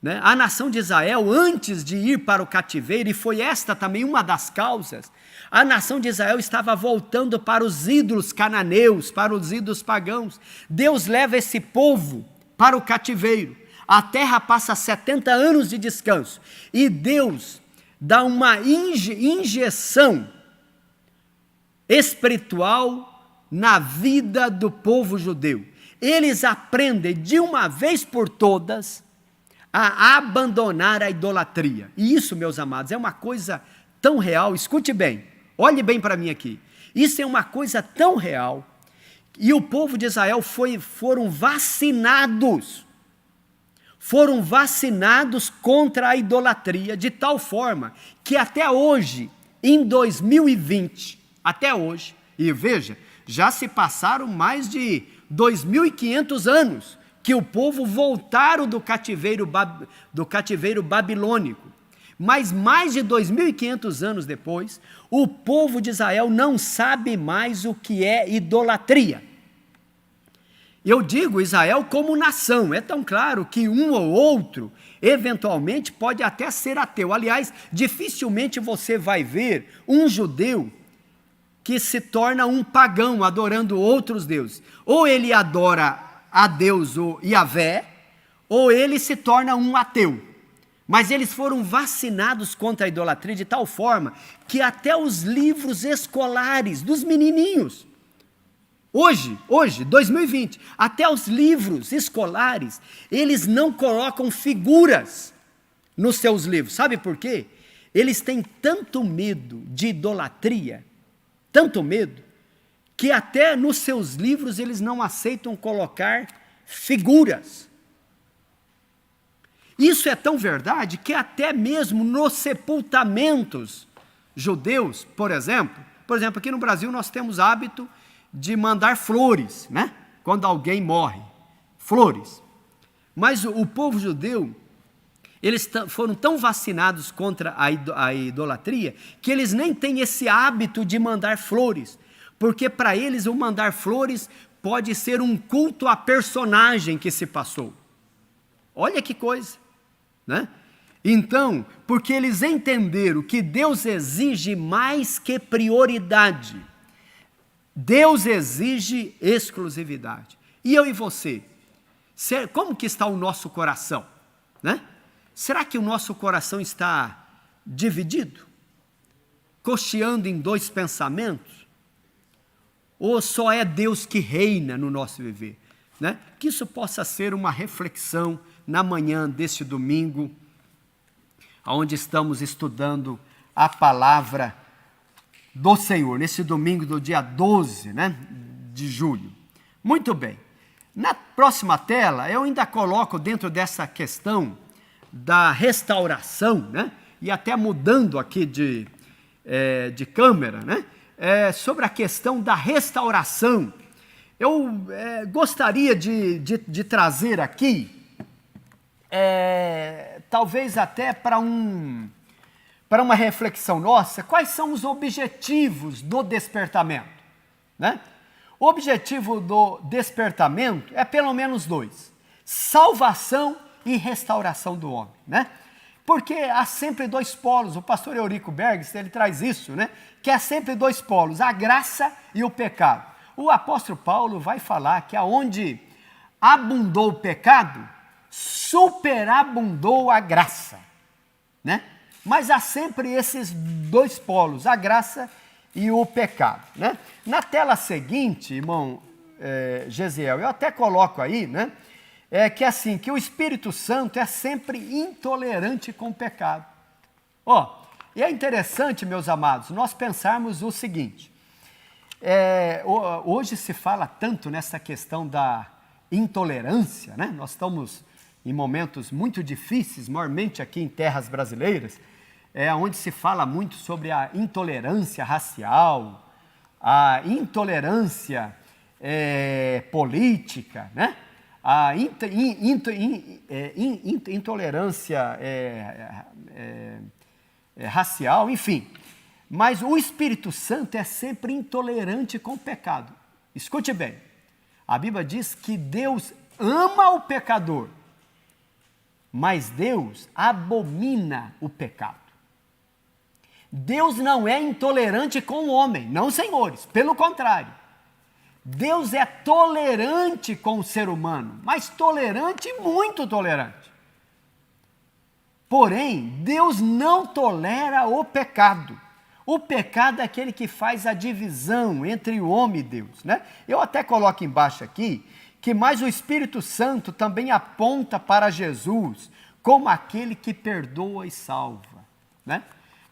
né? A nação de Israel, antes de ir para o cativeiro, e foi esta também uma das causas, a nação de Israel estava voltando para os ídolos cananeus, para os ídolos pagãos. Deus leva esse povo para o cativeiro, a terra passa 70 anos de descanso, e Deus dá uma injeção espiritual na vida do povo judeu. Eles aprendem de uma vez por todas a abandonar a idolatria. E isso, meus amados, é uma coisa tão real. Escute bem, olhe bem para mim aqui. Isso é uma coisa tão real. E o povo de Israel foram vacinados contra a idolatria, de tal forma que até hoje, em 2020, até hoje, e veja, já se passaram mais de 2.500 anos que o povo voltaram do cativeiro babilônico. Mas mais de 2.500 anos depois, o povo de Israel não sabe mais o que é idolatria. Eu digo Israel como nação, é tão claro que um ou outro, eventualmente, pode até ser ateu. Aliás, dificilmente você vai ver um judeu que se torna um pagão, adorando outros deuses. Ou ele adora a Deus, o Yahvé, ou ele se torna um ateu. Mas eles foram vacinados contra a idolatria de tal forma que até os livros escolares dos menininhos, hoje, 2020, até os livros escolares, eles não colocam figuras nos seus livros. Sabe por quê? Eles têm tanto medo de idolatria, tanto medo, que até nos seus livros eles não aceitam colocar figuras. Isso é tão verdade que até mesmo nos sepultamentos judeus, por exemplo, aqui no Brasil nós temos hábito de mandar flores, né? Quando alguém morre, flores. Mas o povo judeu, eles foram tão vacinados contra a idolatria, que eles nem têm esse hábito de mandar flores, porque para eles o mandar flores pode ser um culto à personagem que se passou. Olha que coisa, né? Então, porque eles entenderam que Deus exige mais que prioridade, Deus exige exclusividade. E eu e você, como que está o nosso coração, né? Será que o nosso coração está dividido? Cocheando em dois pensamentos? Ou só é Deus que reina no nosso viver, né? Que isso possa ser uma reflexão na manhã deste domingo, onde estamos estudando a palavra do Senhor, nesse domingo do dia 12, né, de julho. Muito bem. Na próxima tela, eu ainda coloco dentro dessa questão da restauração, né, e até mudando aqui de câmera, né, sobre a questão da restauração. Eu gostaria de trazer aqui, talvez até para uma reflexão nossa, quais são os objetivos do despertamento, né? O objetivo do despertamento é pelo menos dois: salvação e restauração do homem, né? Porque há sempre dois polos. O pastor Eurico Bergs, ele traz isso, né? Que há sempre dois polos, a graça e o pecado. O apóstolo Paulo vai falar que aonde abundou o pecado, superabundou a graça, né? Mas há sempre esses dois polos, a graça e o pecado, né? Na tela seguinte, irmão Gesiel, eu até coloco aí, né? Que assim, que o Espírito Santo é sempre intolerante com o pecado. E é interessante, meus amados, nós pensarmos o seguinte, hoje se fala tanto nessa questão da intolerância, né? Nós estamos em momentos muito difíceis, maiormente aqui em terras brasileiras, onde se fala muito sobre a intolerância racial, a intolerância política, né? A intolerância racial, enfim. Mas o Espírito Santo é sempre intolerante com o pecado. Escute bem, a Bíblia diz que Deus ama o pecador, mas Deus abomina o pecado. Deus não é intolerante com o homem, não, senhores, pelo contrário. Deus é tolerante com o ser humano, mas tolerante, muito tolerante. Porém, Deus não tolera o pecado. O pecado é aquele que faz a divisão entre o homem e Deus, né? Eu até coloco embaixo aqui que mais o Espírito Santo também aponta para Jesus como aquele que perdoa e salva, né?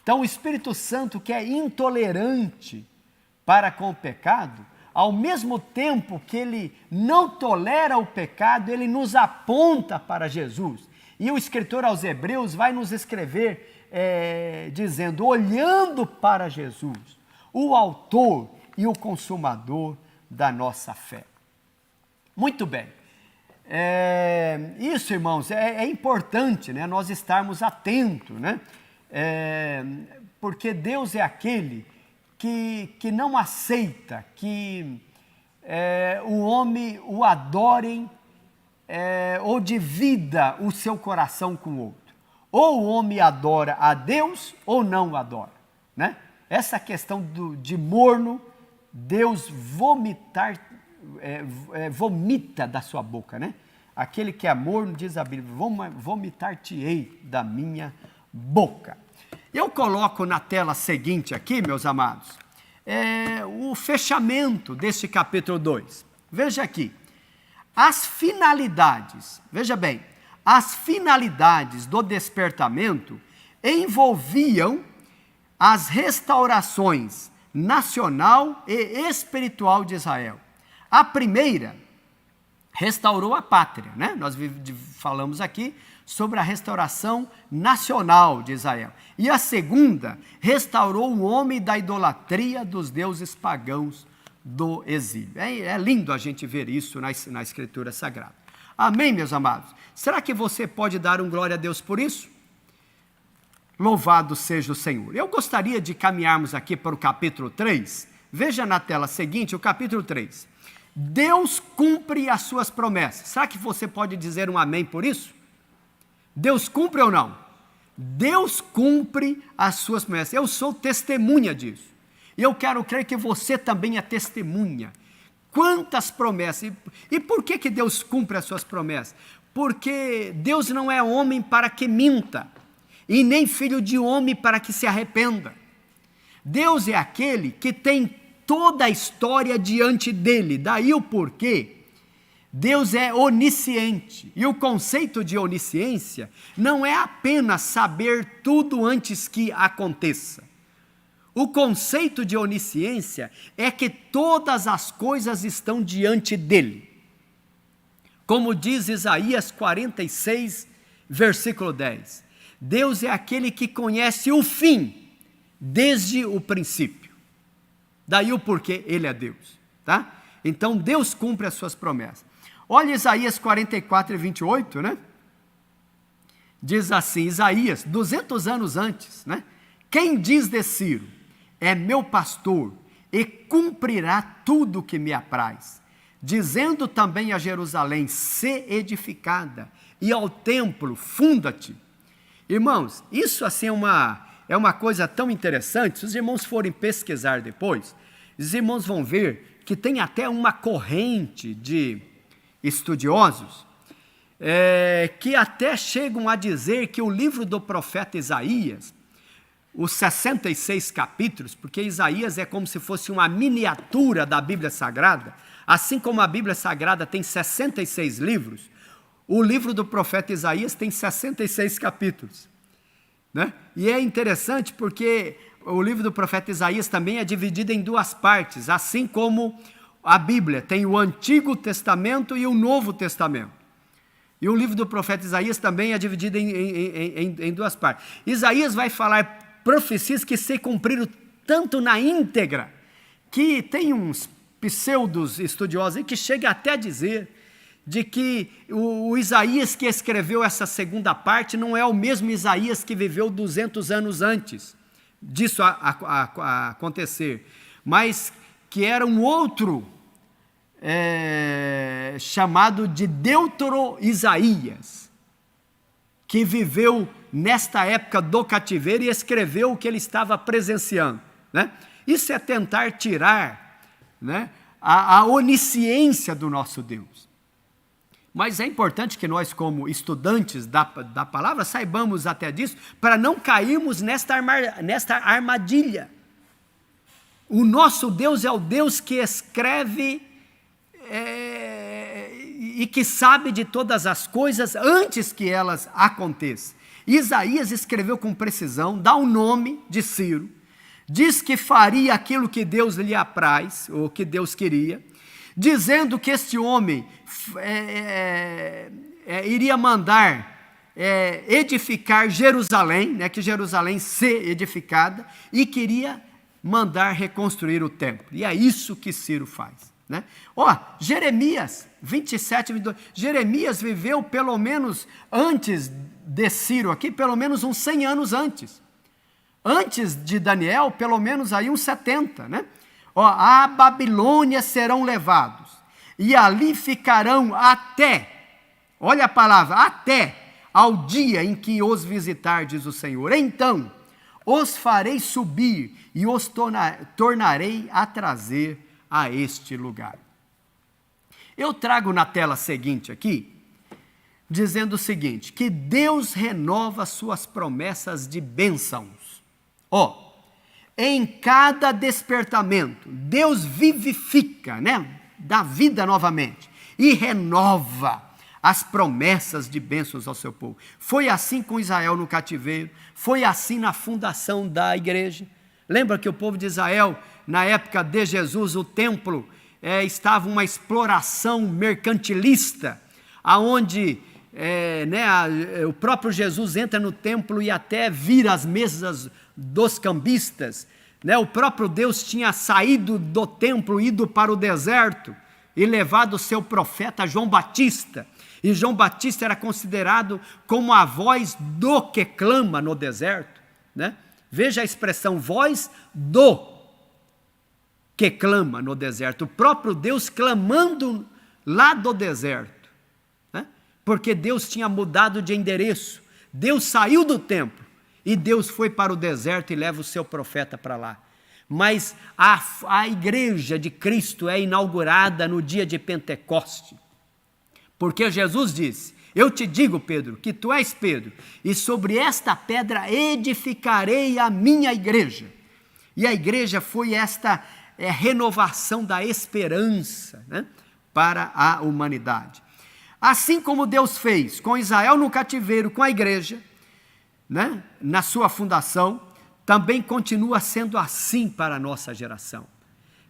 Então, o Espírito Santo, que é intolerante para com o pecado, ao mesmo tempo que ele não tolera o pecado, ele nos aponta para Jesus. E o escritor aos Hebreus vai nos escrever dizendo, olhando para Jesus, o autor e o consumador da nossa fé. Muito bem. Isso, irmãos, é importante, né, nós estarmos atentos, né? Porque Deus é aquele que não aceita que o homem o adorem ou divida o seu coração com o outro. Ou o homem adora a Deus ou não o adora, né? Essa questão de morno, Deus vomita da sua boca, né? Aquele que é morno, diz a Bíblia, vomitar-te-ei da minha boca. Eu coloco na tela seguinte aqui, meus amados, o fechamento deste capítulo 2. Veja aqui, as finalidades, veja bem, as finalidades do despertamento envolviam as restaurações nacional e espiritual de Israel. A primeira restaurou a pátria, né? Nós falamos aqui sobre a restauração nacional de Israel. E a segunda restaurou o homem da idolatria dos deuses pagãos do exílio. É lindo a gente ver isso na Escritura Sagrada. Amém, meus amados? Será que você pode dar um glória a Deus por isso? Louvado seja o Senhor. Eu gostaria de caminharmos aqui para o capítulo 3. Veja na tela seguinte o capítulo 3. Deus cumpre as suas promessas. Será que você pode dizer um amém por isso? Deus cumpre ou não? Deus cumpre as suas promessas. Eu sou testemunha disso. E eu quero crer que você também é testemunha. Quantas promessas. E por que Deus cumpre as suas promessas? Porque Deus não é homem para que minta, e nem filho de homem para que se arrependa. Deus é aquele que tem toda a história diante dele, daí o porquê. Deus é onisciente, e o conceito de onisciência não é apenas saber tudo antes que aconteça. O conceito de onisciência é que todas as coisas estão diante dele. Como diz Isaías 46, versículo 10. Deus é aquele que conhece o fim desde o princípio. Daí o porquê ele é Deus, tá? Então Deus cumpre as suas promessas. Olha Isaías 44 e 28, né? Diz assim, Isaías, 200 anos antes, né? Quem diz de Ciro, é meu pastor e cumprirá tudo o que me apraz. Dizendo também a Jerusalém, sê edificada, e ao templo, funda-te. Irmãos, isso assim é uma coisa tão interessante. Se os irmãos forem pesquisar depois, os irmãos vão ver que tem até uma corrente de estudiosos que até chegam a dizer que o livro do profeta Isaías, os 66 capítulos, porque Isaías é como se fosse uma miniatura da Bíblia Sagrada, assim como a Bíblia Sagrada tem 66 livros, o livro do profeta Isaías tem 66 capítulos, né? E é interessante porque o livro do profeta Isaías também é dividido em duas partes, assim como a Bíblia tem o Antigo Testamento e o Novo Testamento. E o livro do profeta Isaías também é dividido em duas partes. Isaías vai falar profecias que se cumpriram tanto na íntegra, que tem uns pseudos estudiosos aí que chegam até a dizer de que o Isaías que escreveu essa segunda parte não é o mesmo Isaías que viveu 200 anos antes disso acontecer, mas que era um outro chamado de Deutero-Isaías, que viveu nesta época do cativeiro e escreveu o que ele estava presenciando, né? Isso é tentar tirar, né, a onisciência do nosso Deus. Mas é importante que nós, como estudantes da palavra, saibamos até disso, para não cairmos nesta armadilha. O nosso Deus é o Deus que escreve e que sabe de todas as coisas antes que elas aconteçam. Isaías escreveu com precisão, dá o nome de Ciro, diz que faria aquilo que Deus lhe apraz, ou que Deus queria, dizendo que este homem iria mandar edificar Jerusalém, né, que Jerusalém ser edificada, e queria mandar reconstruir o templo. E é isso que Ciro faz, né? Jeremias 27, 22, Jeremias viveu pelo menos antes de Ciro aqui, pelo menos uns 100 anos antes. Antes de Daniel, pelo menos aí uns 70, né? A Babilônia serão levados, e ali ficarão até, olha a palavra, até ao dia em que os visitar, diz o Senhor. Então, os farei subir e os tornarei a trazer a este lugar. Eu trago na tela seguinte aqui, dizendo o seguinte, que Deus renova suas promessas de bênçãos. Em cada despertamento, Deus vivifica, dá vida novamente e renova as promessas de bênçãos ao seu povo. Foi assim com Israel no cativeiro, foi assim na fundação da igreja. Lembra que o povo de Israel, na época de Jesus, o templo estava uma exploração mercantilista, aonde o próprio Jesus entra no templo e até vira as mesas dos cambistas. O próprio Deus tinha saído do templo, ido para o deserto e levado o seu profeta João Batista. E João Batista era considerado como a voz do que clama no deserto. Veja a expressão, voz do que clama no deserto. O próprio Deus clamando lá do deserto. Porque Deus tinha mudado de endereço. Deus saiu do templo e Deus foi para o deserto e leva o seu profeta para lá. Mas a igreja de Cristo é inaugurada no dia de Pentecoste. Porque Jesus disse, eu te digo, Pedro, que tu és Pedro, e sobre esta pedra edificarei a minha igreja. E a igreja foi esta renovação da esperança para a humanidade. Assim como Deus fez com Israel no cativeiro, com a igreja, na sua fundação, também continua sendo assim para a nossa geração.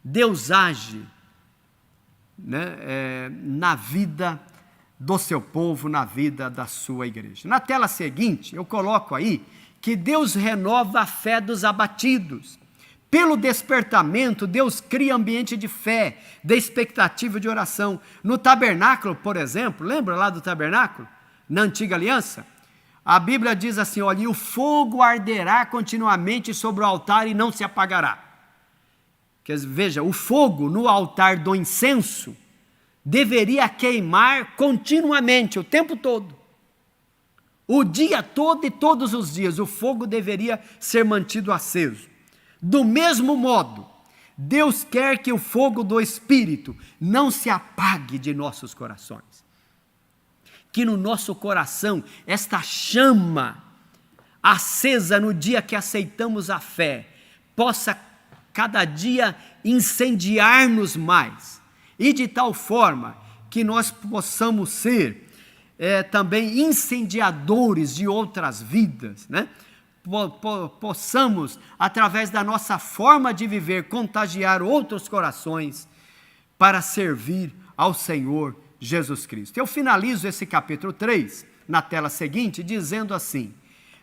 Deus age na vida do seu povo, na vida da sua igreja. Na tela seguinte, eu coloco aí que Deus renova a fé dos abatidos. Pelo despertamento, Deus cria ambiente de fé, de expectativa de oração. No tabernáculo, por exemplo, lembra lá do tabernáculo? Na antiga aliança? A Bíblia diz assim, olha, e o fogo arderá continuamente sobre o altar e não se apagará. Veja, o fogo no altar do incenso deveria queimar continuamente, o tempo todo. O dia todo e todos os dias, o fogo deveria ser mantido aceso. Do mesmo modo, Deus quer que o fogo do Espírito não se apague de nossos corações. Que no nosso coração, esta chama acesa no dia que aceitamos a fé, possa cada dia incendiar-nos mais. E de tal forma que nós possamos ser também incendiadores de outras vidas, Possamos, através da nossa forma de viver, contagiar outros corações para servir ao Senhor Jesus Cristo. Eu finalizo esse capítulo 3, na tela seguinte, dizendo assim,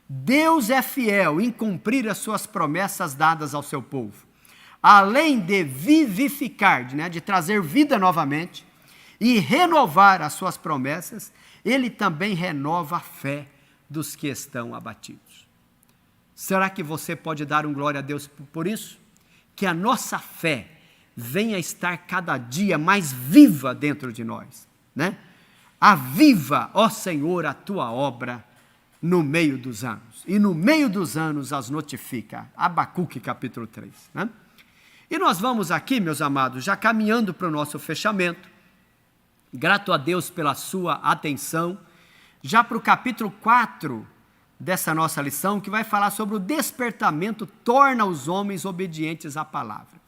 Deus é fiel em cumprir as suas promessas dadas ao seu povo. Além de vivificar, de trazer vida novamente e renovar as suas promessas, Ele também renova a fé dos que estão abatidos. Será que você pode dar um glória a Deus por isso? Que a nossa fé venha estar cada dia mais viva dentro de nós, Aviva, ó Senhor, a tua obra no meio dos anos. E no meio dos anos as notifica. Abacuque capítulo 3, E nós vamos aqui, meus amados, já caminhando para o nosso fechamento. Grato a Deus pela sua atenção. Já para o capítulo 4 dessa nossa lição, que vai falar sobre o despertamento torna os homens obedientes à palavra.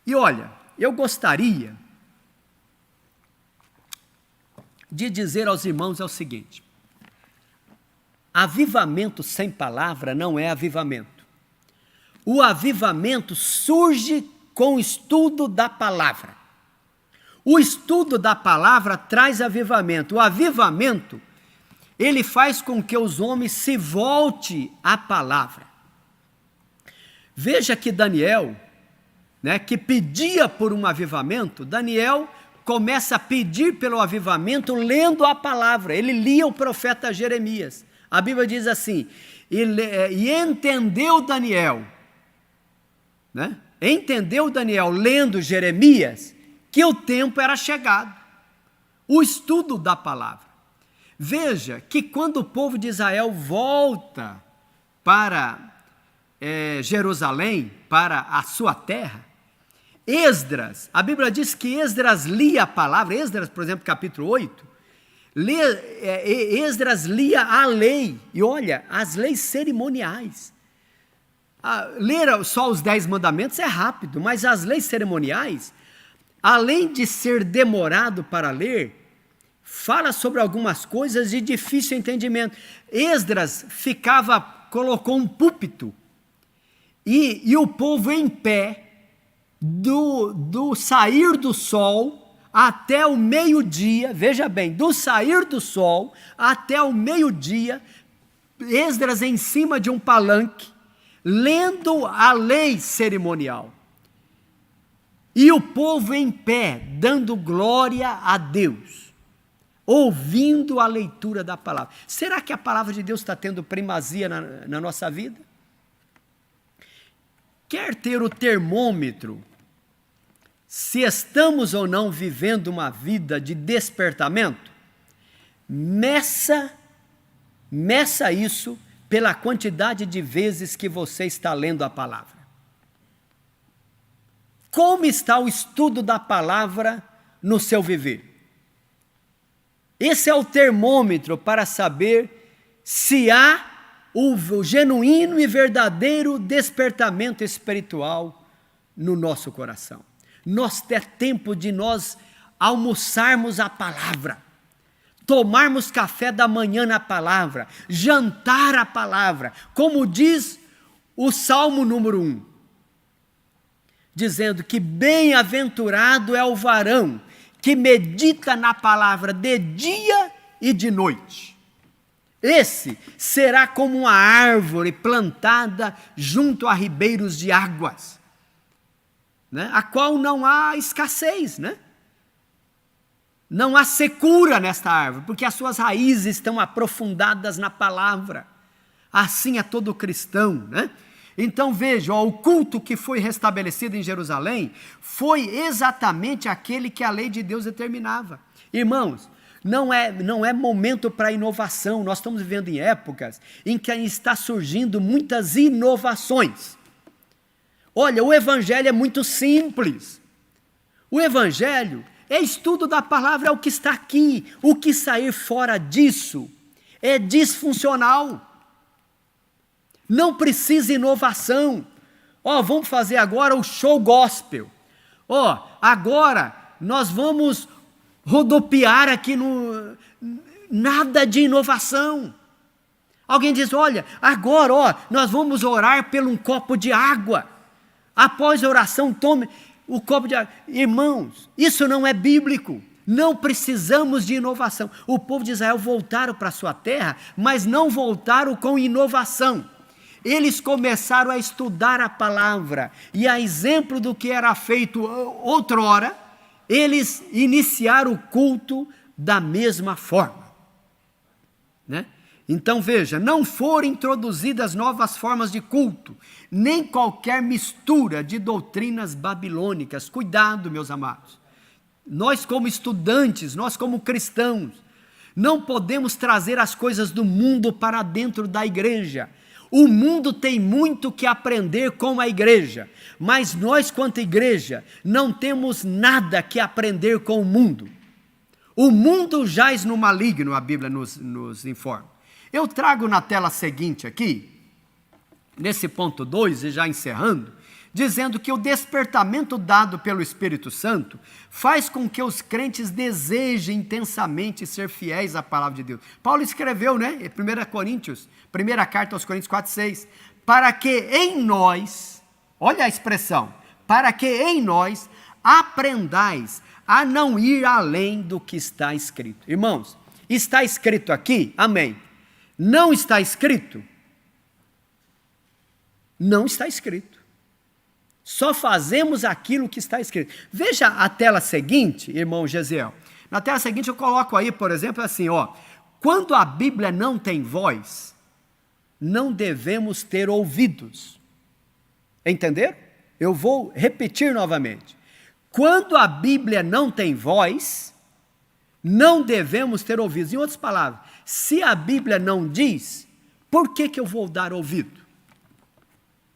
E olha, eu gostaria de dizer aos irmãos o seguinte, avivamento sem palavra não é avivamento. O avivamento surge com o estudo da palavra. O estudo da palavra traz avivamento. O avivamento, ele faz com que os homens se voltem à palavra. Veja que Daniel, que pedia por um avivamento, Daniel começa a pedir pelo avivamento lendo a palavra. Ele lia o profeta Jeremias. A Bíblia diz assim, e entendeu Daniel, entendeu Daniel lendo Jeremias, que o tempo era chegado. O estudo da palavra. Veja que quando o povo de Israel volta para Jerusalém, para a sua terra, Esdras, a Bíblia diz que Esdras lia a palavra, Esdras, por exemplo, capítulo 8, Esdras lia a lei, e olha, as leis cerimoniais. Ler só os 10 mandamentos é rápido, mas as leis cerimoniais, além de ser demorado para ler, fala sobre algumas coisas de difícil entendimento. Esdras colocou um púlpito, e o povo em pé, do sair do sol até o meio-dia, veja bem, do sair do sol até o meio-dia, Esdras em cima de um palanque, lendo a lei cerimonial. E o povo em pé, dando glória a Deus, ouvindo a leitura da palavra. Será que a palavra de Deus está tendo primazia na nossa vida? Quer ter o termômetro se estamos ou não vivendo uma vida de despertamento? Meça isso pela quantidade de vezes que você está lendo a palavra. Como está o estudo da palavra no seu viver? Esse é o termômetro para saber se há o genuíno e verdadeiro despertamento espiritual no nosso coração. É tempo de nós almoçarmos a palavra, tomarmos café da manhã na palavra, jantar a palavra, como diz o Salmo número 1, dizendo que bem-aventurado é o varão que medita na palavra de dia e de noite. Esse será como uma árvore plantada junto a ribeiros de águas, né? A qual não há escassez, né? Não há secura nesta árvore, porque as suas raízes estão aprofundadas na palavra. Assim é todo cristão, né? Então veja, o culto que foi restabelecido em Jerusalém foi exatamente aquele que a lei de Deus determinava. Irmãos, não é momento para inovação. Nós estamos vivendo em épocas em que está surgindo muitas inovações. Olha, o evangelho é muito simples. O evangelho é estudo da palavra, é o que está aqui. O que sair fora disso é disfuncional. Não precisa inovação. Vamos fazer agora o show gospel. Agora nós vamos rodopiar aqui nada de inovação. Alguém diz, olha, agora nós vamos orar por um copo de água. Após a oração, tome o copo de água. Irmãos, isso não é bíblico. Não precisamos de inovação. O povo de Israel voltaram para a sua terra, mas não voltaram com inovação. Eles começaram a estudar a palavra, e a exemplo do que era feito outrora, eles iniciaram o culto da mesma forma, né? Então veja, não foram introduzidas novas formas de culto, nem qualquer mistura de doutrinas babilônicas. Cuidado, meus amados. Nós como estudantes, nós como cristãos, não podemos trazer as coisas do mundo para dentro da igreja. O mundo tem muito que aprender com a igreja, mas nós, quanto igreja, não temos nada que aprender com o mundo. O mundo jaz no maligno, a Bíblia nos informa. Eu trago na tela seguinte aqui, nesse ponto 2, e já encerrando, dizendo que o despertamento dado pelo Espírito Santo faz com que os crentes desejem intensamente ser fiéis à palavra de Deus. Paulo escreveu, né, em 1 Coríntios, primeira carta aos Coríntios 4:6, para que em nós, olha a expressão, para que em nós aprendais a não ir além do que está escrito. Irmãos, está escrito aqui? Amém. Não está escrito? Não está escrito. Só fazemos aquilo que está escrito. Veja a tela seguinte, irmão Gesiel. Na tela seguinte eu coloco aí, por exemplo, assim, quando a Bíblia não tem voz, não devemos ter ouvidos. Entenderam? Eu vou repetir novamente. Quando a Bíblia não tem voz, não devemos ter ouvidos. Em outras palavras, se a Bíblia não diz, por que eu vou dar ouvido?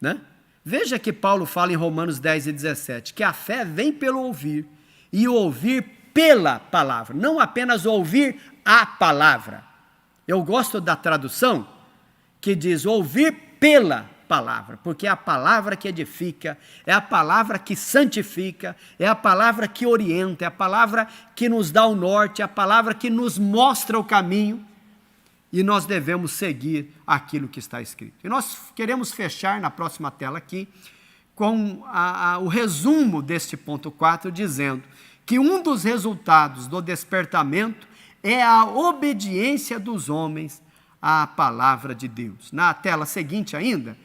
né? Veja que Paulo fala em Romanos 10 e 17, que a fé vem pelo ouvir, e o ouvir pela palavra, não apenas ouvir a palavra. Eu gosto da tradução que diz ouvir pela palavra, porque é a palavra que edifica, é a palavra que santifica, é a palavra que orienta, é a palavra que nos dá o norte, é a palavra que nos mostra o caminho, e nós devemos seguir aquilo que está escrito. E nós queremos fechar na próxima tela aqui com o resumo deste ponto 4, dizendo que um dos resultados do despertamento é a obediência dos homens à palavra de Deus. Na tela seguinte ainda,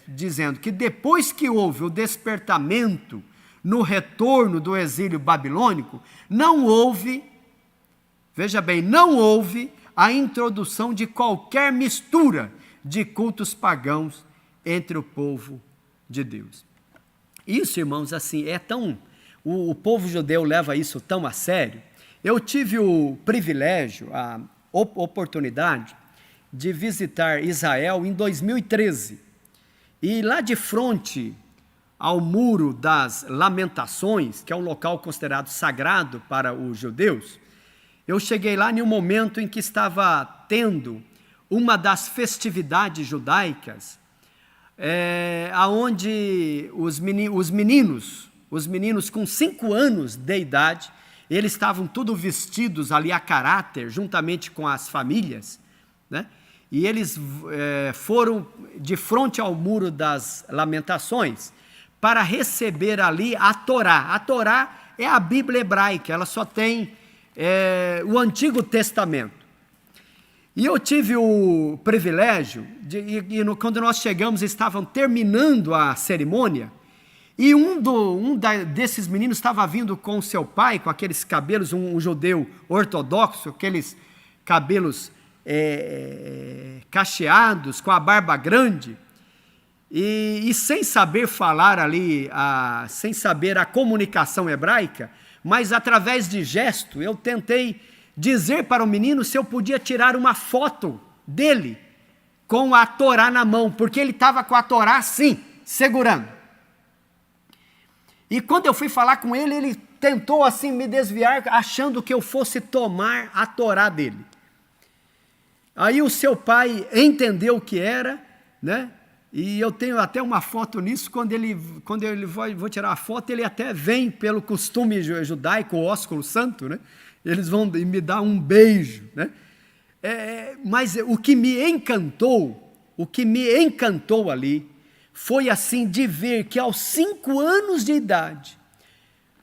dizendo que depois que houve o despertamento no retorno do exílio babilônico, não houve, veja bem, não houve a introdução de qualquer mistura de cultos pagãos entre o povo de Deus. Isso, irmãos, assim, o povo judeu leva isso tão a sério. Eu tive o privilégio, a oportunidade de visitar Israel em 2013. E lá de frente ao Muro das Lamentações, que é um local considerado sagrado para os judeus, eu cheguei lá em um momento em que estava tendo uma das festividades judaicas, aonde os meninos com 5 anos de idade, eles estavam todos vestidos ali a caráter, juntamente com as famílias, né? E eles foram de frente ao Muro das Lamentações para receber ali a Torá. A Torá é a Bíblia hebraica, ela só tem o Antigo Testamento. E eu tive o privilégio, quando nós chegamos, estavam terminando a cerimônia, e desses meninos estava vindo com seu pai, com aqueles cabelos, um judeu ortodoxo, aqueles cabelos cacheados, com a barba grande, e sem saber falar ali, sem saber a comunicação hebraica, mas através de gesto, eu tentei dizer para o menino se eu podia tirar uma foto dele com a Torá na mão, porque ele estava com a Torá assim, segurando. E quando eu fui falar com ele, ele tentou assim me desviar, achando que eu fosse tomar a Torá dele. Aí o seu pai entendeu o que era, né? E eu tenho até uma foto nisso, quando ele vou tirar a foto, ele até vem pelo costume judaico, o ósculo santo, né? Eles vão me dar um beijo, né? Mas o que me encantou ali, foi assim de ver que aos 5 anos de idade,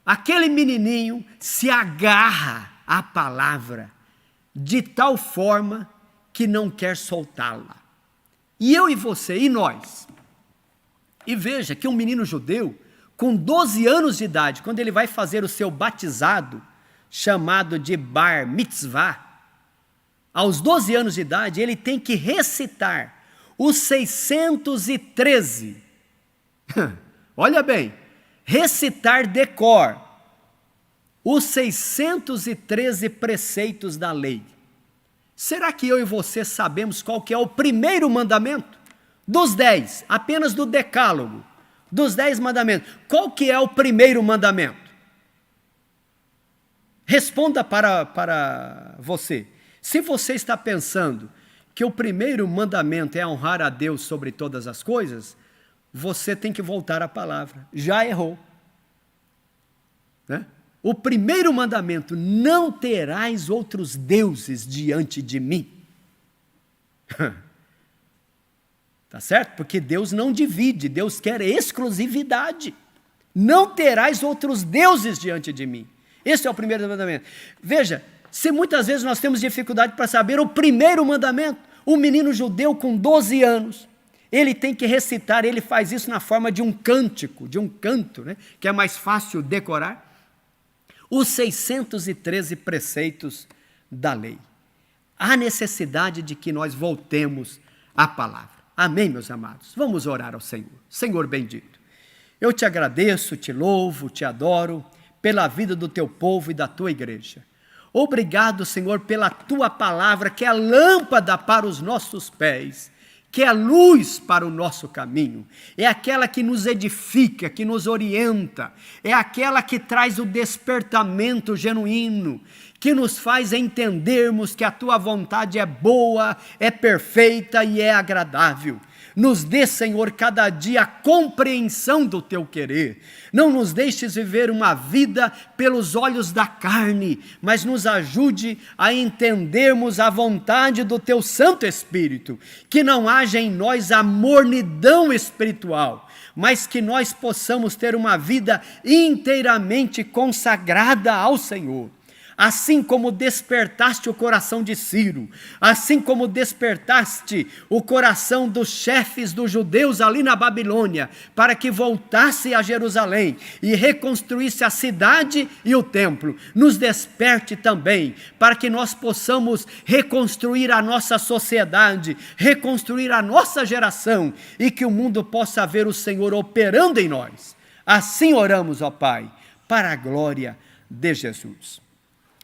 aquele menininho se agarra à palavra de tal forma que não quer soltá-la. E eu e você, e nós? E veja que um menino judeu, com 12 anos de idade, quando ele vai fazer o seu batizado, chamado de bar mitzvah, aos 12 anos de idade, ele tem que recitar os 613, olha bem, recitar de cor, os 613 preceitos da lei. Será que eu e você sabemos qual que é o primeiro mandamento? Dos 10, apenas do decálogo, dos 10 mandamentos. Qual que é o primeiro mandamento? Responda para você. Se você está pensando que o primeiro mandamento é honrar a Deus sobre todas as coisas, você tem que voltar à palavra. Já errou. Né? O primeiro mandamento, não terás outros deuses diante de mim. Tá certo? Porque Deus não divide, Deus quer exclusividade. Não terás outros deuses diante de mim. Esse é o primeiro mandamento. Veja, se muitas vezes nós temos dificuldade para saber o primeiro mandamento, o menino judeu com 12 anos, ele tem que recitar, ele faz isso na forma de um cântico, de um canto, né, que é mais fácil decorar, os 613 preceitos da lei. Há necessidade de que nós voltemos à palavra. Amém, meus amados? Vamos orar ao Senhor. Senhor bendito, eu te agradeço, te louvo, te adoro pela vida do teu povo e da tua igreja. Obrigado, Senhor, pela tua palavra, que é a lâmpada para os nossos pés, que é luz para o nosso caminho, é aquela que nos edifica, que nos orienta, é aquela que traz o despertamento genuíno, que nos faz entendermos que a tua vontade é boa, é perfeita e é agradável. Nos dê, Senhor, cada dia a compreensão do teu querer. Não nos deixes viver uma vida pelos olhos da carne, mas nos ajude a entendermos a vontade do teu Santo Espírito. Que não haja em nós a mornidão espiritual, mas que nós possamos ter uma vida inteiramente consagrada ao Senhor. Assim como despertaste o coração de Ciro, assim como despertaste o coração dos chefes dos judeus ali na Babilônia, para que voltasse a Jerusalém e reconstruísse a cidade e o templo, nos desperte também, para que nós possamos reconstruir a nossa sociedade, reconstruir a nossa geração, e que o mundo possa ver o Senhor operando em nós. Assim oramos, ó Pai, para a glória de Jesus.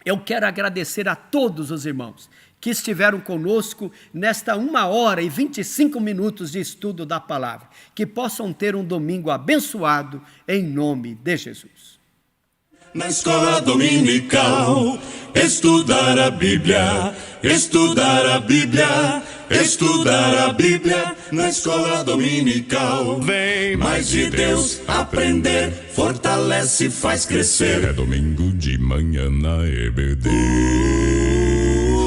Eu quero agradecer a todos os irmãos que estiveram conosco nesta 1h25 de estudo da palavra. Que possam ter um domingo abençoado em nome de Jesus. Na escola dominical, estudar a Bíblia, estudar a Bíblia, estudar a Bíblia. Na escola dominical, vem mais de Deus aprender, fortalece e faz crescer. É domingo de manhã na EBD.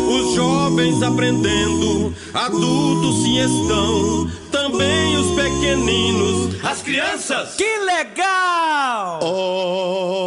Os jovens aprendendo, adultos sim estão, também os pequeninos, As crianças, que legal! oh.